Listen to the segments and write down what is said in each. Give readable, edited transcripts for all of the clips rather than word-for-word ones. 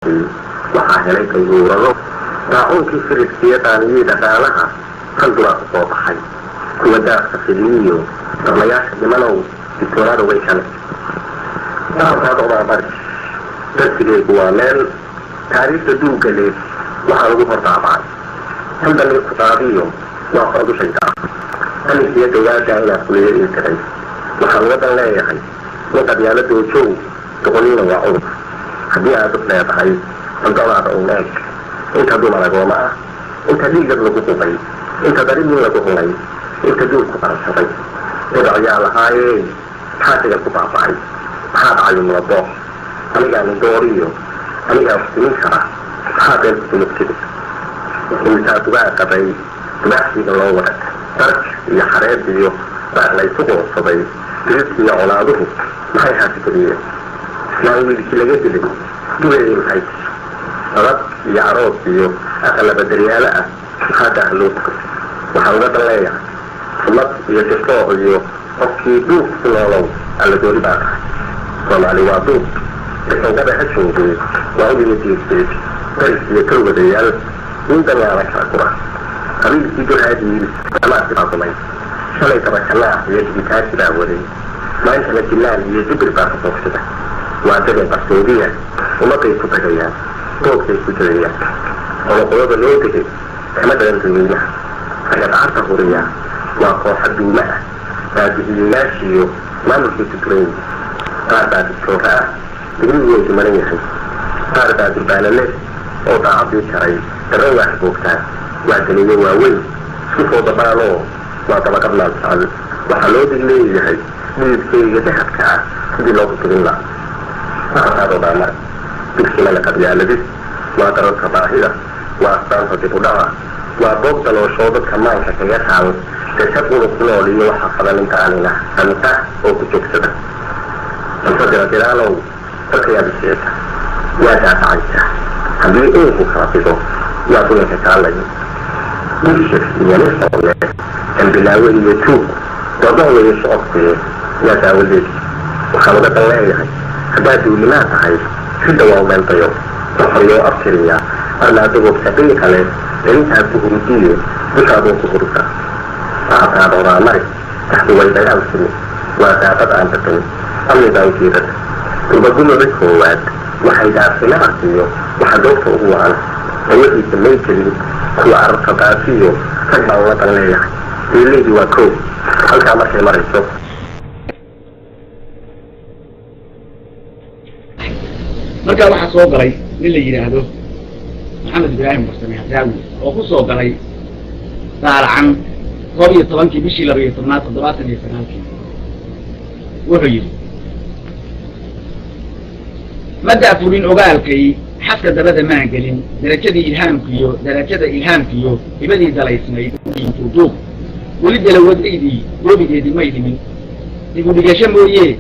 waxaa helay qaybuurado daacoonkii firistiyadan dhaqaalaha kan dulaa ku soo baxay kuwa daafka filiyo darlayaasha dhimanow dictoorada way kale bari darsigeegu waa meel taariikhda duuga leh waxaa lagu hordaabacay tan dambe kutaadiyo waa qordushayda anigiyo dawlaada inaa kuliyo ii tiray waxaan wadan leeyahay in qabyaaladoo joog doqoniina waa cudur haddii aad dad leedahay andolaada u leeg inta dumar agooma ah inta dhiigad lagu qubay inta daridin lagu hulay inta duurku qarsaday dadayaa lahaayee xaasiga ku baabacay maxaa dhacayo mulabo anigaa nindooriyo anigaa futimin kara maxaa beelku dumugtida intaa dugaa qabay dubaaxsiga loo wada darj iyo xareed iyo baaq laysu qoorsaday diridki iyo colaaduhu maxay haasikadiyeen maan wiilkii laga dilay dugeedii maxay sabab iyo aroos iyo aqalaba daryaalo ah maxaa daaha loo tukay waxaa uga dan leeyahay sumad iyo sifooc iyo qofkii duug ku noolow alla doori baa tahay soomaali waa duug isangada ha joogay waa uliga diirteed daris iyo kalwadayaal nin danaana kala kura qabiilkii durhaadii amaasi baa dumay shalay tabakanaa iyo digitaasi baa waday maantana jilaan iyo jibir baa kabogsada waa dabe qarsoodiya ummaday ku tagayaan doogtay ku jirayaan qoloqolada loo degay kama daran dadweynaha ayadcarta huriya waa kooxa duuma ah baadihiyayaashiiyo maamulkii tukrayn qaar baa dictoora ah digrigiiay dumanan yahay qaar baa durbaanale oo daacadii jaray darran waa haboogtaan waa daliyo waaweyn sifoo dabaanoo waa dabaqadnaan socod waxaa loo dig leeyahay dhiidkeyga dahabka ah sidii loogu tugin la aaadoodaamar dugsimana qabyaaladis waa dararka baahida waa astaanta dib u dhaca waa boog dalooshoo dadka maanka kaga taal dashad unu ku nool iyo waxa qaban intaanina amta oo ku joogsada balsadira bilaalow dadkayaabisheeta waa daafacaysa haddii uunku kala fido waa dulanka kaalayo bulshad iyo nisoole dambilaawe iyo tuug wadahweeye socodkee waa daawadeed waxaa laga dan leeyahay haddaad duulimaa tahay sida waa umeeldayo waxayo abtiriya arlaadagoo saqiin kale elintaad ku hurudiye dushaadoo ku hurisa aataad oraamari taxdu way dagaal simi waa daaqad aan batan amnigaa ujeedada durbagumada koowaad waxay daafinaarkiyo waxa doogta ugu wacan awaxiisa may jelin kuwa ararka daasiyo rag baan la dan leeyahay deeleydii waa koow halkaa markay marayso markaa waxaa soo galay nin la yidhaahdo maxamed ibraahim barsame hasaawi oo ku soo galay daalacan 12 bishii 12 79 wuxuu yidhi ma daafulin ogaalkay xaska dabada maan gelin darajada ilhaamkiyo hibadii dalaysnayd duuduub weli dalawadlaydii doobigeedii may dhimin digudhigasho mooye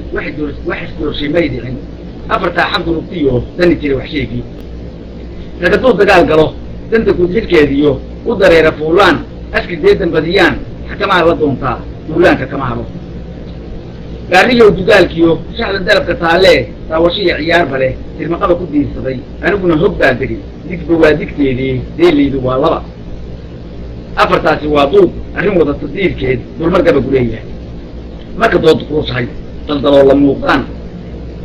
wax isdoorshay may dhicin afartaa xaq durugtiyo dani jira wax sheegii ragadduu dagaal galo danta guud xidhkeediyo u dareera fuulaan askri deedan badiyaan xakamaa la doontaa duulaanka kama habo gaariyow dugaalkiyo shaxda dalabka taalee daawashiya ciyaarba leh tirmaqaba ku diinsaday aniguna hog baa degay digba waa digteedii deelaydu waa laba afartaasi waa duub arrin wada tadiirkeed dulmargaba guleeyahay marka dooda kuushahay daldaloo la muuqdaan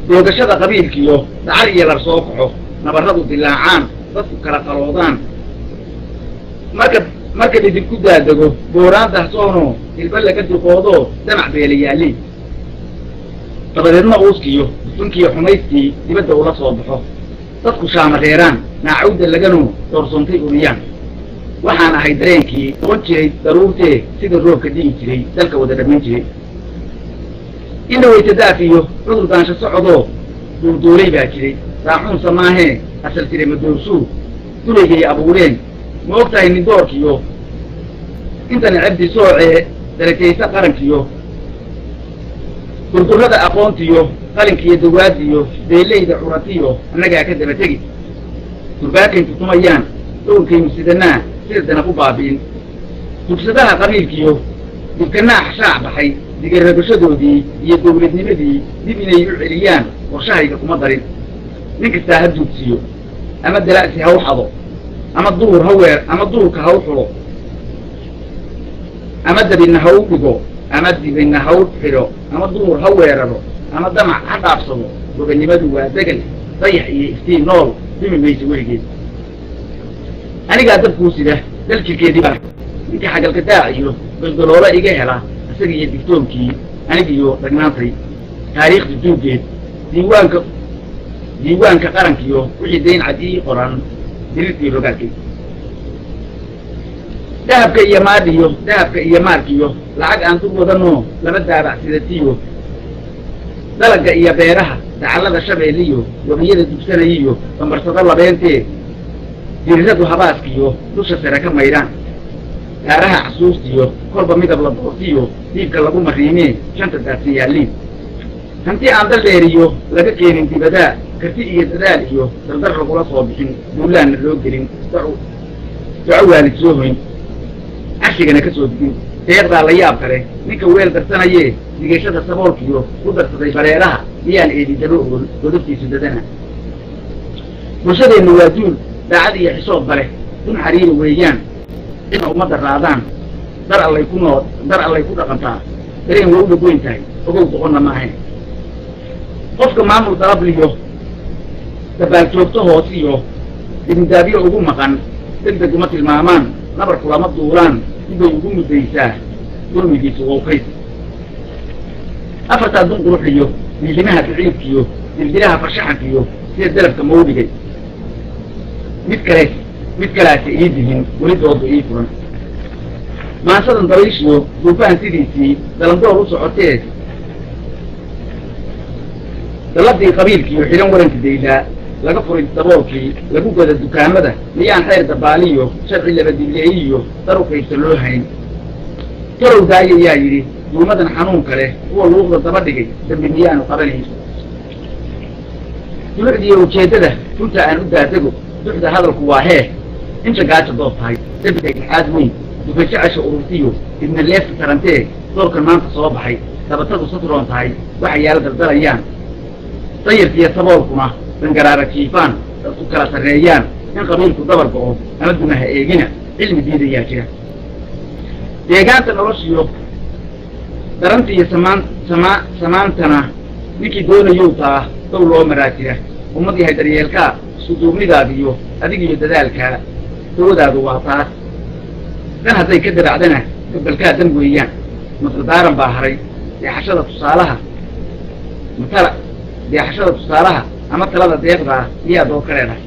doogashada qabiilkiyo dacar iyo lar soo kaxo nabarradu dilaacaan dadku kala qaloodaan marka dhidibku daadego booraan dahsoonoo hilba laga duqoodoo damac beelayaaliin dabadeedna uuskiyo dufunkiiyo xumaystii dibadda ula soo baxo dadku shaamareeraan naacawda laganoo doorsoontay uriyaan waxaan ahay dareenkii oon jiray daruurtee sida roobka dhi'i jiray dalka wada dhammayn jiray inna waytadaaf iyo cudur daansho socodoo duurduulay baa jiray daacuunsa maahee asal tire madoorsuu dulaygay abuureen ma og tahay nindoorkiyo intana cabdi soocee darajaysa qarankiyo durdurrada aqoontiyo qalinkiiyo dawaadiyo deelayda curatiyo annagaa ka daba tegi durbaakay tutumayaan dhowrkaynu sidanaa sida dana ku baabi'in dugsadaha qabiilkiyo dibkanaa xashaac baxay digarrabashadoodii iyo dawladnimadii dib inay u celiyaan qorshahayga kuma darin nin kastaa ha duugsiyo أما دلأسي هو حضو أما الدور هوير أما الدور كهو حلو أما دبين هو بقو أما دبين هو حلو أما الدور هوير أما دمع حتى أبصمه وبني بدو وادقل ضيح يفتين نور بمن بيسوي جيد أنا قاعد أبكوسي ده دلك كيدي بقى إنك حاجة الكتاعيو بالدولة إيجاها لا أسري الدكتور كي أنا جيو رجناطري تاريخ الدكتور جيد ديوان كقرن كيو وحيدين عدي قران ديرتي روكاكي ذهب كيماديو ذهب كيماركيو لعق أن تبودنو لبدا بعثيتيو دلق إيا بيرها تعلق الشبعيليو وبيد الدكسانيو فمرصد الله بينتي ديرتو هباسكيو دوشة سركة ميران تارها عصوصيو قرب ميدا بلدوطيو ديبك لغو مريمين شانت داسيالين hantii aan dal dheeriyo laga keenin dibadda karti iyo dadaal iyo dardar lagula soo bixin duulaanna loo gelin duco waalid soo hoyn cashigana ka soo digin deeqdaa la yaab kale ninka weel darsanayee digashada saboolkiyo ku darsaday bareeraha miyaan eedidaba ogol godobtiisu dadana bulshadeennu waa duul daacad iyo xisoodba leh dun xariiri weeyaan ina ummadda raadaan dar allay ku dhaqantaa dareen waa u dhagoyn tahay ogow doqonna maahayn qofka maamul dalabliyo dabaaljoogto hoos iyo dibindaabyo ugu maqan degdeg uma tilmaamaan nabar kulama duulaan dibay ugu muddaysaa dulmigiisu wowkays afartaa dun quruxiyo diilimaha daciibkiyo dildilaha farshaxankiyo sida dalabka mawdigay mid kalaase ii dihin weli dooda ii furan maansadan dabayshiyo duufaan sidiisii dalandoor u socotee daladii qabiilkiiyo xidhan waranka daylaa laga furay daboolkii lagu gada dukaamada miyaan xeer dabaaliyo sharci labadileeyiyo dar u qaybsa loo hayn talow daaya yaa yidhi duumadan xanuunka leh kuwa luuqda daba dhigay dambi miyaanu qabanayn dulucdiiyo ujeeddada runta aan u daadego duxda hadalku waa hee inta gaaja doob tahay dembiga ilxaad weyn dufajacasha ururtiyo ibna leefta tarantee doorkan maanta soo baxay dabatadu satroon tahay waxay yaala daldalayaan dayarkiiyo saboolkuna dangaraara jiifaan dadku kala sarreeyaan in qabiilku dabar go'o ama dunaha eegina cilmi diidayaa jira deegaanta noloshiyo daranta iyo samaantana ninkii doonayow taa dow loo maraa jira ummad yahay daryeelkaa iskuduubnidaadiyo adigiyo dadaalkaa dawadaadu waa taas dan hadday ka diracdana gabalkaa dan weeyaan mataldaaran baa haray deexashada tusaalaha ama talada deeqdaa miyaa doo ka leedahay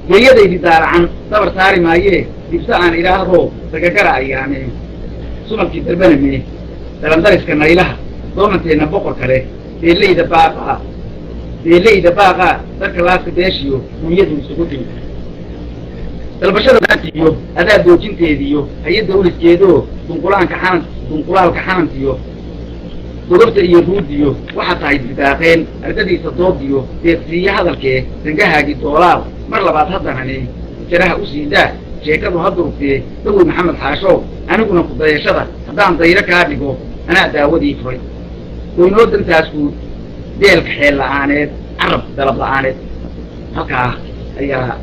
geeyadaydi daaracan dabar saari maayee dibse aan idhaahdo dagagara ayaane sumalkii darbaname dalandariska naylaha doonanteenna boqor kale deellayda baaqaa darka laaska deeshiyo dunyadu isugu dhimi dalbashada naantiyo adaa doojinteediyo hay-adda uliskeedoo dunqulaalka xanantiyo dogobta iyo ruudiyo waxaa tahay didaaqeen ardadiisa doodiyo deeqsiiye hadalkee dangahaagii doolaal mar labaad haddanani jaraha u siidaa sheekadu ha durugtee dawi maxamed xaashow aniguna ku dayashada haddaan dayro kaa dhigo anaa daawadii furay waynoo dantaas guud deelka xeel la'aaneed carab dalab la'aaneed halkaa ayaa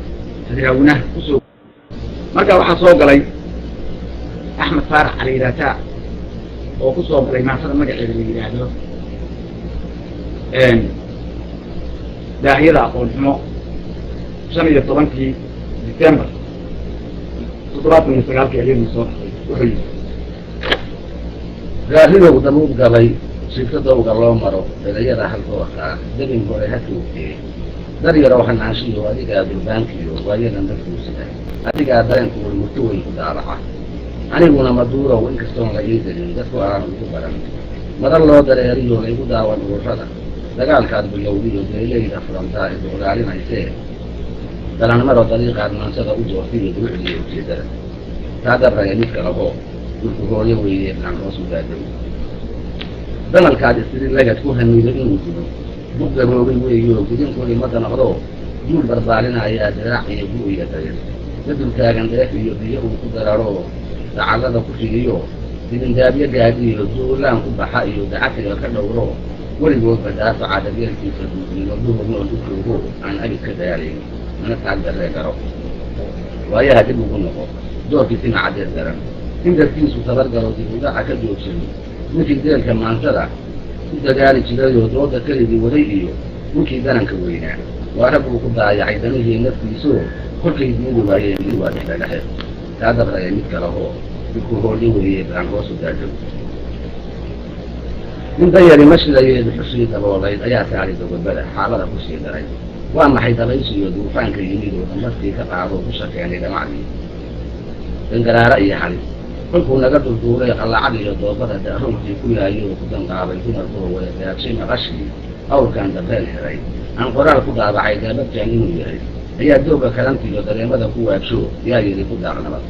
hadraawinaha kusoo markaa waxaa soo galay axmed faarax caliiraataa oo ku soo galay maansada magaceeda la yidhaahdo daahiyada aqoon xumo 15 December 1979 ayadii soo baxay wuxuu yidhi gaaridow daluud galay shirkadowga loo maro erayada halkooka dabin hore ha tuugtee dar yarow hanaanshiyo adigaa durbaankiyo waayadan dadkuusida adigaa dareenku walmurto weyn ku daalaca aniguna maduurow inkastoon la ii darin dadku aan ugu baran madar loo dareeriyo laygu daawan ururada dagaalkaad bilowdiyo deelayda furantaa idu ilaalinaysee dalanmaro dariiqaad maansada u doortiyo duucdiyo ujeedada taa darraya midka lahoo dhulku hooyo weeye aan hoos u daadaw dalalkaad isiri lagad ku haniido inuu gudo bug gaboobay weeyo gudinkoodii ma danaqdoo duul barbaarinaayaa diraac iyo gu'ya darir dadul taagan dheef iyo biyo uu ku dararoo dacallada ku figiyo dibindaabyo gaadiyo duulaan ku baxa iyo dacatiga ka dhowro weligoodba daafaca dageelkiisa duudiyo duhur nool u joogo aan abid ka daalayn mana tacaddaree karo waayaha dib ugu noqo doorkiisina caddeed daran in dartiisu tabargalo dib udhaca ka joogsado ninkii deelka maantada ku dagaali jirayoo dooda keligii waday iyo ninkii daranka weynaa waa rag uu ku daayacay danihii naftiisoo kolkay diidi waayeen mid waa dhexdhedhexe kaa dabraya mid kale oo dibku hoolyo weeye baan hoosu daajow nin dayari ma shidayeedu xushii daboolayd ayaa saaray dogobada xaalada ku sii daray waa maxay dabaysiyo duufaanka yimid oo dambartii ka qaadoo dusha keenay dhamacdii dangaraara iyo xalis kolkuu naga dulduulay qallacad iyo doobada daaroolkii ku yaayay oo ku danqaabay dumarkoo wada daagshay maqashii awrkan dabeel xiray aan qoraal ku daabacay gaabadjaan inuu yahay ayaa dooga kalantiyo dareemada ku waagsho yaa yidhi ku daaqnabad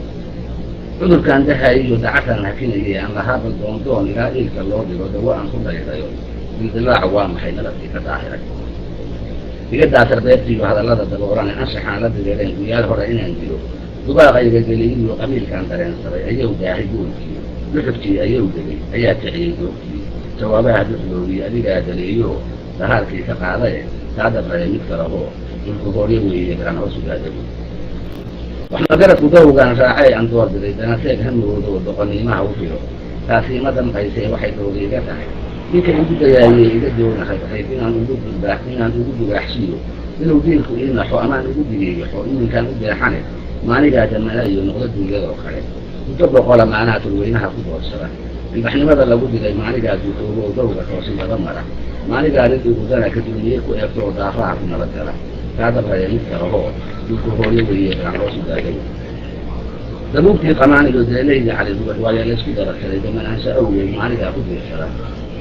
cudurkan dahayiyo dacataan hakinayay aan lahaa bal doondoon ilaa iilka loo dhigo dawo aan ku dhaydayo dildilaacu waa maxay nabadkii ka daahiray iga daatarbeebtiiyo hadallada daboolane anshaxaan la direereen guyaal hore inaan dilo dubaaqayga geliyiyo qabiilkaan dareensaday ayuu daahay goolkii luxubkii ayuu degay ayaa kiciyey goobkii jawaabaha duxdoodii adigaa daleeyo dahaarkii ka qaadae kaa dabraya mid kale oo dulku hooryo weeye garan hoosu daadago waxmagaradku dawgaan raacay aan doorbiday danaseeg hamigooda oo doqoniimaha u filo taasi ma dambaysee waxay doodiiga tahay ninka igu dayaayey iga doonahay inaan ugu dugaaxsiiyo inuu diilku ii naxo amaan ugu digeegaxo iminkaan u deexane maanigaa damana iyo noqdo duunyadoo kale muddo boqola maanaha tulweynaha ku doorsada ilbaxnimada lagu digay maanigaa duutoobo oo dawga toosin daba mara maanigaa nin igudana ka duuniyey ku eegto oo daafaha ku nabadgala kaa dabraya mid kalehoo dulku hooryo weeye garan hoosu daagay dabuubtii qamaan iyo deeleyda cali dubax waayaa laysku darakaday damanaansha awgeed maanigaa ku diirsada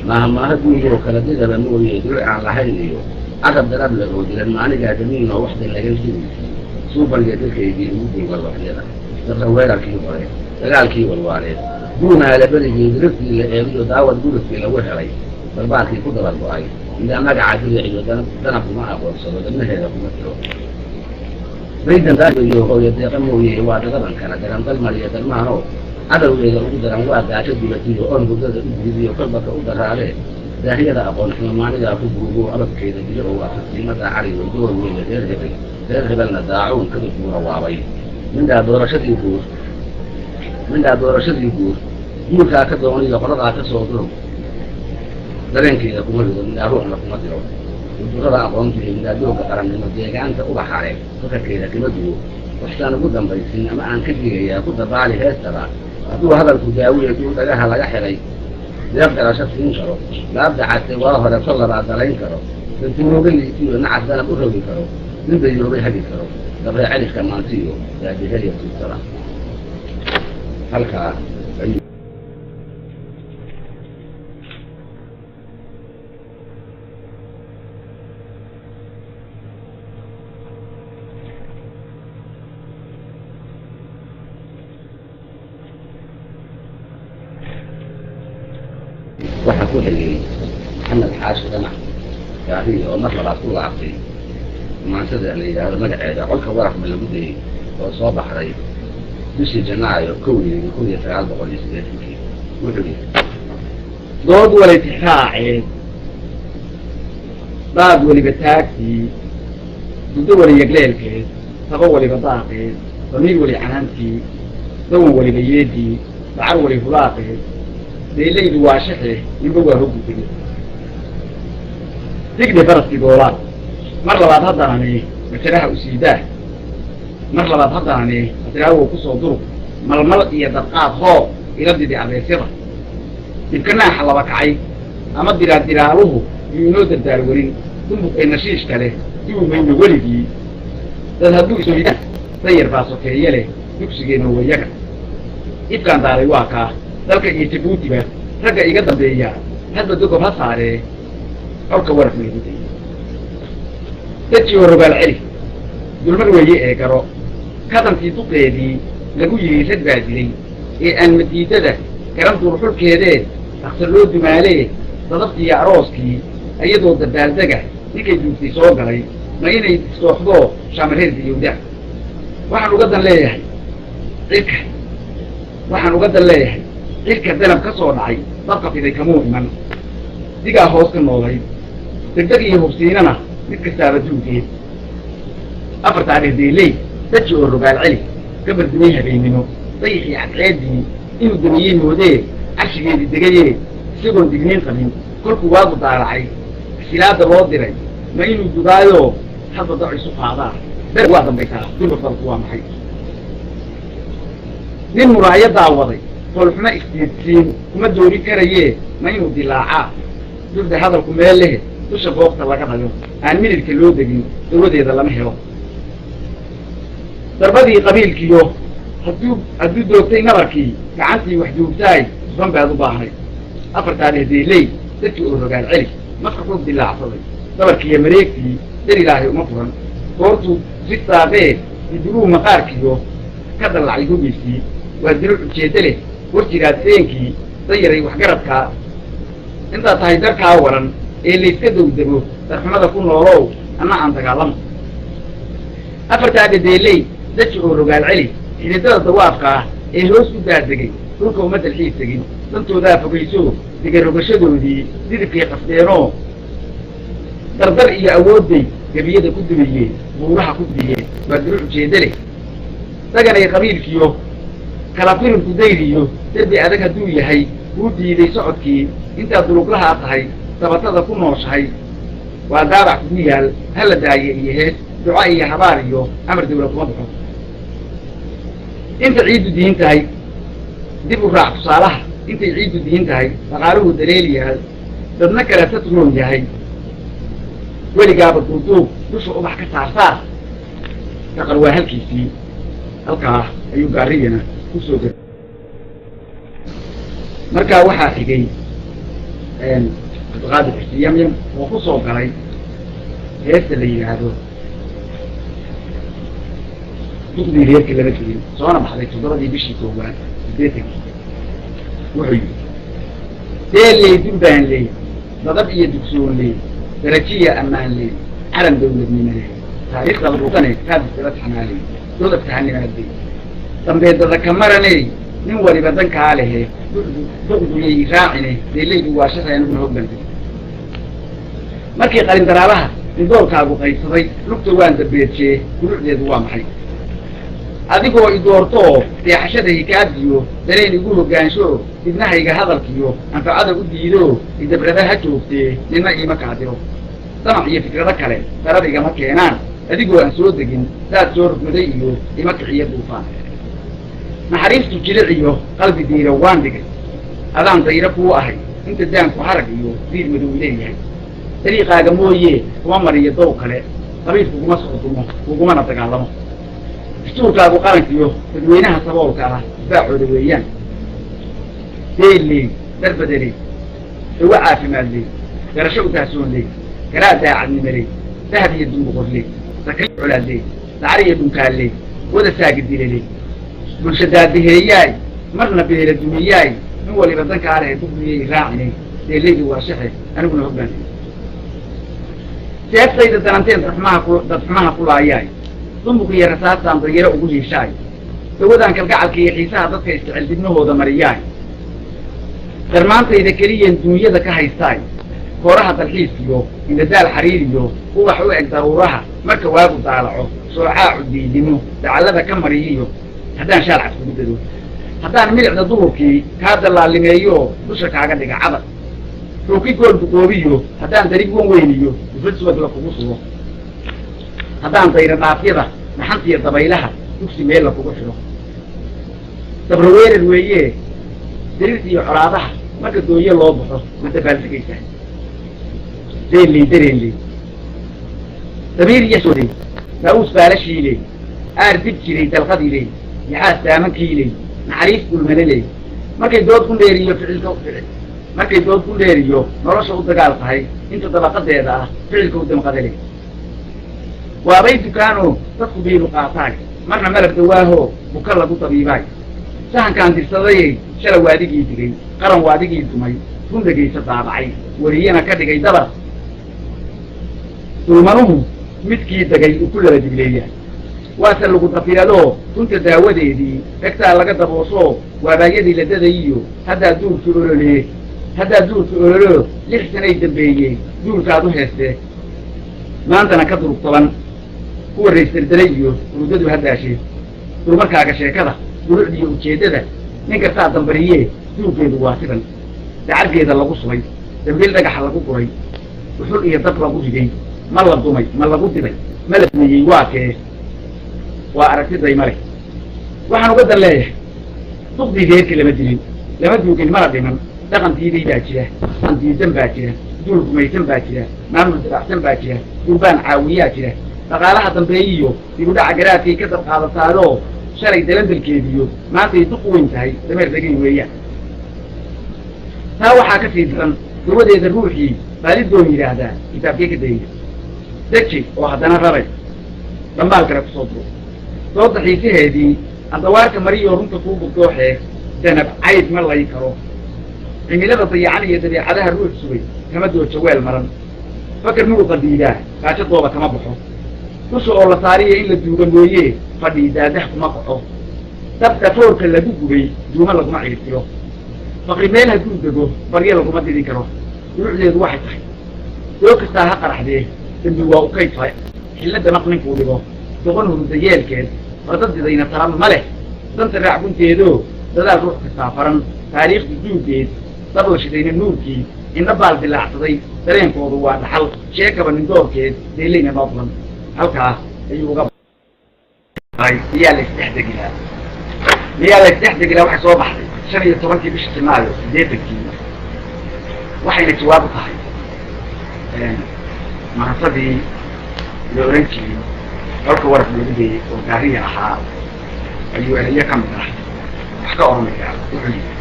maaha duugoo kala digaba mooye duluc aan lahayn iyo carab darable oo dilan maanigaa damiinoo waxda laga sidiisii suubalya dadkaydii ugu duuga lafyada dadka weerarkii hore dagaalkii walwaaleed duumaala berigii diriftii la eegiyo daawad gurudkii lagu helay barbaarkii ku dabar go-ay ilaa magaca diriiciyo danab kuma aqoonsado damaheeda kuma jiro baydan daayo iyo hooyo deeqa mooye waa dagaban kala daran dalmariyo darmaanoo cadowgeeda ugu daran waa gaajo dibatiyo oon hurdada u guudiyo kolbaka u daraaree daahiyada aqoon xumo maanigaa ku buugo ababkeeda dilo oo waafaqsiimada caliyo door weeye reer hebelna daacuun kadib buu rawaabay mindhaa doorashadii guur guurkaa ka dooniyo qoladaa ka soo durog dareenkeeda kuma rido midhaa ruuxna kuma diro udurada aqoontiiyo midhaa dooga qarannimo deegaanta ubaxare fakarkeeda kama duwo waxsaan ugu dambaysin ama aan ka digayaa ku dabaali heestaba hadduu hadalku daawiya duu dhagaha laga xiray deeq garasho siin karo laabda cadtay waa hore kol labaa dalayn karo dantimooga liitiyo nacas danab u rogi karo nin bayoobay hagi karo dabree celifka maantiyo daadihaya tuutada halkaa ayuu waxaa ku xigay maxamed xaashi damac gaariyo oo mar labaad ku laabtay maansada la yidhaahdo magaceeda colka warafma lagu dayey oo soo baxday bishii janaayo kowdeedii 1980 wuxuu yidhi dood walitixraaceed daad weliba taagtii muddo weli yagleelkeed taqo weliba daaqeed damiir weli canaantii dawan weliba yeedii dacar weli hulaaqeed deelaydu waa shaxe ninba waa hoggu tegey digdhe faraskii goolaad mar labaad haddanani majaraha usiidaa mar labaad haddanani matiraawow ku soo durug malmal iyo dadqaad hoo ila didi abeesyada dibkanaaxa laba kacay ama diraadiraaluhu yuu inoo dardaarwarin dumbuqay nashiishka leh duu mayno weligii dad hadduu isoyidaan dayar baa sokeeye leh dugsigeenna wayaga ibkaan daaray waa kaa dalka iyo jabuutiba ragga iga dambeeya hadba dogob ha saaree colka waraf maygu dayay dadkii oo rogaal celi dulmar weeye ee garo kadankii duqeedii lagu yidhi rag baa dilay ee aan madiidada garan duurxulkeedee dhaktar loo dumaalee dadabtiiyo arooskii iyadoo dabaaldega ninkay duugtay soo galay ma inay sooxdoo shaamareer diyowda waxaan uga dan leeyahay cirka danab ka soo dhacay dadka fiday kamuu iman digaa hoos ka noolay degdeg iyo hubsiinana mid kastaaba duugeed أفر تاريخ دي لي تجي الرجال علي قبل دنيها بينه طيحي عقادي إنه دنيين وديه عشان الدقيقة سيقول دقيقين قبل كل قوات ضارعي سلاد الوادري ما إنه جدايو حتى ضعي سوق هذا ده واحد بيتها كل فرق وام حي من مراعية دعوضي فالحما استيدسين وما دوري كريه ما إنه دلاعات جزء هذا الكمال له تشوف وقت الله كذا يوم عن من الكيلو دقيق الودي هذا لما هيرو دربدي قبيل كيو هدو دوتين نبركي كعنتي وحدو بتاعي ضم بعض باهي أفرت عليه دي لي تكي الرجال علي ما تقول دي عصبي دبركي يا مريكتي دري لاهي ومفرن قرطو ستة بيه يدرو مقار كيو كذا اللي عيدو بيسي وهدرو بشيدله ورجيرات سينكي طيري وحقرتك انت تهيدرك اولا اللي يسكدوا يدرو ترحمة كون لولو انا عن تقالم أفرت عليه دي لي تكي الرجال علي إذا ترى توافقه الهوس بدأتكي كلكم مثل الحيسكي أنتوا ذا فقيسوه تقربوا شدوا دي في قصدينه دردر إيا أودي قبيادة كدبية وروحة كدبية بدروح جيدلي تقنا يا قبيل كيو كلافير كديريو تبدي أدك دوية هاي ودي لي سعودكي انت أدروك لها أطهي تبطل كل نوش هاي وأدارع كدنيال هلا داية دعائي حباريو أمر دولة وضحه انت عيد دين تاي ديبو راح صالح انت عيد دين تاي فقالوا دليل يا dadna kale tatmoon yahay weligaaba duuduub dusha ubax ka saarsaar taqal waa halkiisii halkaa ayuu gaarigana ku soo galay markaa waxaa xigay abqaadir xisiyamyam oo ku soo galay heesta la yidhaahdo dugdii reerkii lama jirin soona baxday 7 bishii koowaad 8 wuxuu yidhi deeley durbaan ley dadab iyo dugsoon ley darajiya ammaan ley calan dawladnimo leh taariikhda luqane kaadisala taxnaaley dowlad taxanimaadey dambeedada ka maraney nin waliba dankaa lehe duqduyay raacine deeleydu waa shaqay aniguna hoggantay markii qalindaraabaha nidoolkaagu qaysaday lugta waan dabeejee gulucdeedu waa maxay adigoo idoortoo seexashada hikaadiyo dareen igu hoggaansho ibnahayga hadalkiyo anfacada u diido idabrada ha joogtee nina iima kaadiro damac iyo fikrado kale darad igama keenaan adigoo aan soo degin daad soo rugmaday iyo ima kiciyo duufaan naxariistu jiliciyo qalbi diira waan dhigay adaan dayro kuu ahay inta daanku harag iyo diir madow leeyahay dariiqaaga mooye kuma mariyo dow kale qabiil kuguma socdumo kugumana dagaalamo dastuurkaagu qarankiyo dadweynaha saboolka ah isbaacooda weeyaan deelley darbadeley dawa caafimaadley garasho utaahsoonley garaa daacadnimaley dahab iyo dumboqorley sakay colaadley dacar iyo dhunkaalley wada saagidileley bulsha daadaheeyaay marna beela dumiyaay nin waliba dankaa lehe dugdiyay raacinay deelleydu waa shaxe aniguna hoggaantay seeftayda dananteen dadxumaha kulaayaay dumbuq iyo rasaastaan dayaro ugu hiishaay dawadaan kalgacalka iyo xiisaha dadka isjecel dibnahooda mariyaay darmaantayda keliyan dunyada ka haystaay kooraha dalxiiskiyo indadaal xariiriyo ubax u eg daruuraha marka waagu daalaco soocaacu diidimo dacallada ka mariyiyo haddaan shaalcad kugu dado haddaan milicda duhurkii kaa dallaalimeeyo dusha kaaga dhiga cabad rooki gool duqoobiyo haddaan darig wan weyniyo dufad subag la kugu sugo haddaan dayra dhaafyada maxantiya dabaylaha dugsi meel la kugu xidho dabraweerar weeye dariirta iyo colaadaha marka dooye loo baxo ma dabaalsigaysa deelley dareenley dabiir iyo soodey daawuus baalashiiley aar dib jiray dalqadiley yaxaas daamankiiley naxariis dulmanaley markay dood ku dheeriyo markay dood ku dheeriyo nolosha u dagaal tahay inta dabaqadeeda ah ficilka u damqadaley waabay dukaano dadku biilu qaataay marna malab dawaaho buka lagu dabiibaay sahankaan dirsadayey shala waadigii digay qaran waadigii dumay gundagaysa daabacay wariyana ka dhigay dabar dulmanuhu midkii dagay uu ku laba digleeyahay waase lagu dafiradoo runta daawadeedii dhegtaa laga daboosoo waabaayadii la dadayiyo haddaa duurka ololo 6 sanay dambeeyey duurkaad u heeste maantana ka durug toban kuwa raysdaldelay iyo urudadu haddaashee durumarkaaga sheekada durucdiiyo ujeeddada nin kastaa dambariyee duuggeedu waa sidan dacargeeda lagu subay dambiil dhagaxa lagu guray uxul iyo dab lagu riday ma la dumay ma lagu dibay ma la dumeeyey waa kee waa aragtiday male waxaan uga dan leeyahay duqdii reerkii lama dilin lama duugin mana dhiman dhaqan diiday baa jira aan diidan baa jira duul gumaysan baa jira maamul dabacsan baa jira durbaan caawiyaa jira dhaqaalaha dambeeyiyo dibudhaca garaadkay ka dab qaadataadoo shalay dalandalkeediyo maantay duq weyn tahay dameer degay weeyaan taa waxaa ka sii daran dawadeeda ruuxii baalidoon yidhaahdaa kitaabkee ka dayna deji oo haddana raray dhambaal kale kusoo duro dooda xiisaheedii andawaarka mariyoo runta kuu bugdooxee danab cayd ma lay karo cimilada dayacan iyo dabeecadaha ruux sugay kama dooja weel maran fakar muruqa diidaa gaajadooda kama baxo dusha oo la saariya in la duuga mooyee fadhii daadah kuma qaco dab dhafoorka lagu gubay duuma laguma ciirtiro faqri meel hadduu dego baryo laguma didi karo durucdeedu waxay tahay doo kastaa ha qaraxdee dambi waa u kaydfay xilladda maq ninkuu dhigo doqon hurudda yeelkeed fardadidayna taran ma leh danta raacgunteedoo dadaal ruux kastaa faran taariikhda duuggeed dab la shidayna nuurkii indha baal dilaacsaday dareenkoodu waa dhaxal sheekaba nindoorkeed deelayna noodlan halkaas ayuu uga miyaa la isdhexdegilaa waxay soo baxday 15 bishii Janaayo 80kii waxayna jawaab u tahay mahasadii la oran jiray halka waraf lagu dayay oo gaariya ahaa ayuu erayo ka mid ah wax ka oranaya wuxuu yidhi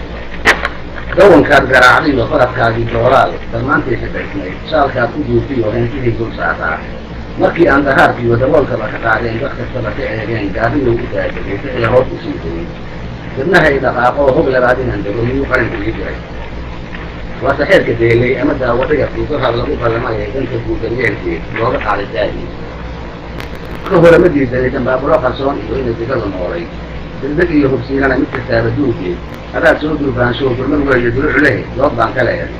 dawankaad garaacday iyo farafkaagii doolaal dhammaantiisa dhaysnay shaalkaad u duufiyo heenkihii dul saaraa markii aan dahaarkiiyo daboolkaba ka qaadeen wax kastaba ka eegeen gaariyow u daadegay si ay hoos u sii dayay dibnahay dhaqaaqo hog labaad inaan dego miyuu qaranka ii jiray waa saxeerka deelay ama daawadhiga fuuqaha lagu qallamayay danta guudaryeelkeed looga qaaday daadii ka hore ma diidanay dambaaburo qarsoon iyo inay digada noolay degdeg iyo hubsiinana mid kastaaba duuggeed hadaad soo durbaansho gurmad weeye duruc leh dood baan ka leeyahay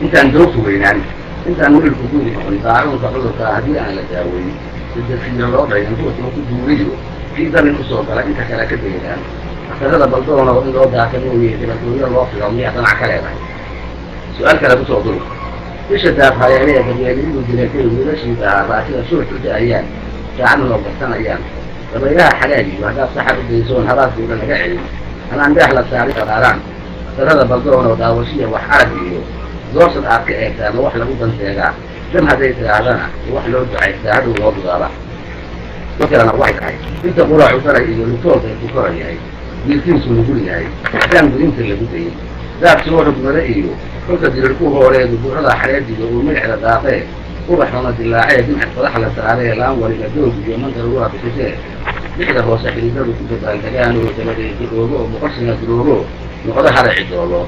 intaan doogtu weynaan intaan wiilku gudi noqon daacuunka cudurka haddii aan la daaweyn sidasiyo loo dhayan ruuxuu ku duuriyo kii dabin usoo gala inta kale ka daydaan akhtarada baldoono in loo daaka mooye dabadooyo loo filo miyaa danac ka leedahay su-aal kale kusoo dul bisha daafhayalee gabeeliyadu dilatay wiilashiisa ahaa raasida suuxu da-ayaan saacadna loo garsanayaan dabaylaha xalaagiyo haddaad saxar u daysoon habaadkuuda laga celin anaan deex la saari qaraaraan akhtarada baldoono daawashiya wax arag iyo doorsad aad ka eegtaa ma wax lagu danteegaa dam hadday tidhaahdana wax loo ducaystaa hadhow loo dudaaba makalana waxay tahay inta quraacu daray iyo lutoolka ku koran yahay wiilkiisu nugul yahay haddaan gudinta lagu dayin daad soo rugmada iyo kolka dirirku hooreedu buuxada xareediyo uu midixda daaqee ubaxdana dilaacee dimcid fadax la saaree laan waliga doog iyo mantar uga bixisee dixda hoose xididadu ku dabaaldegaanoo dabadeed oogo oo boqorsiga duroogo noqdo haraci doolo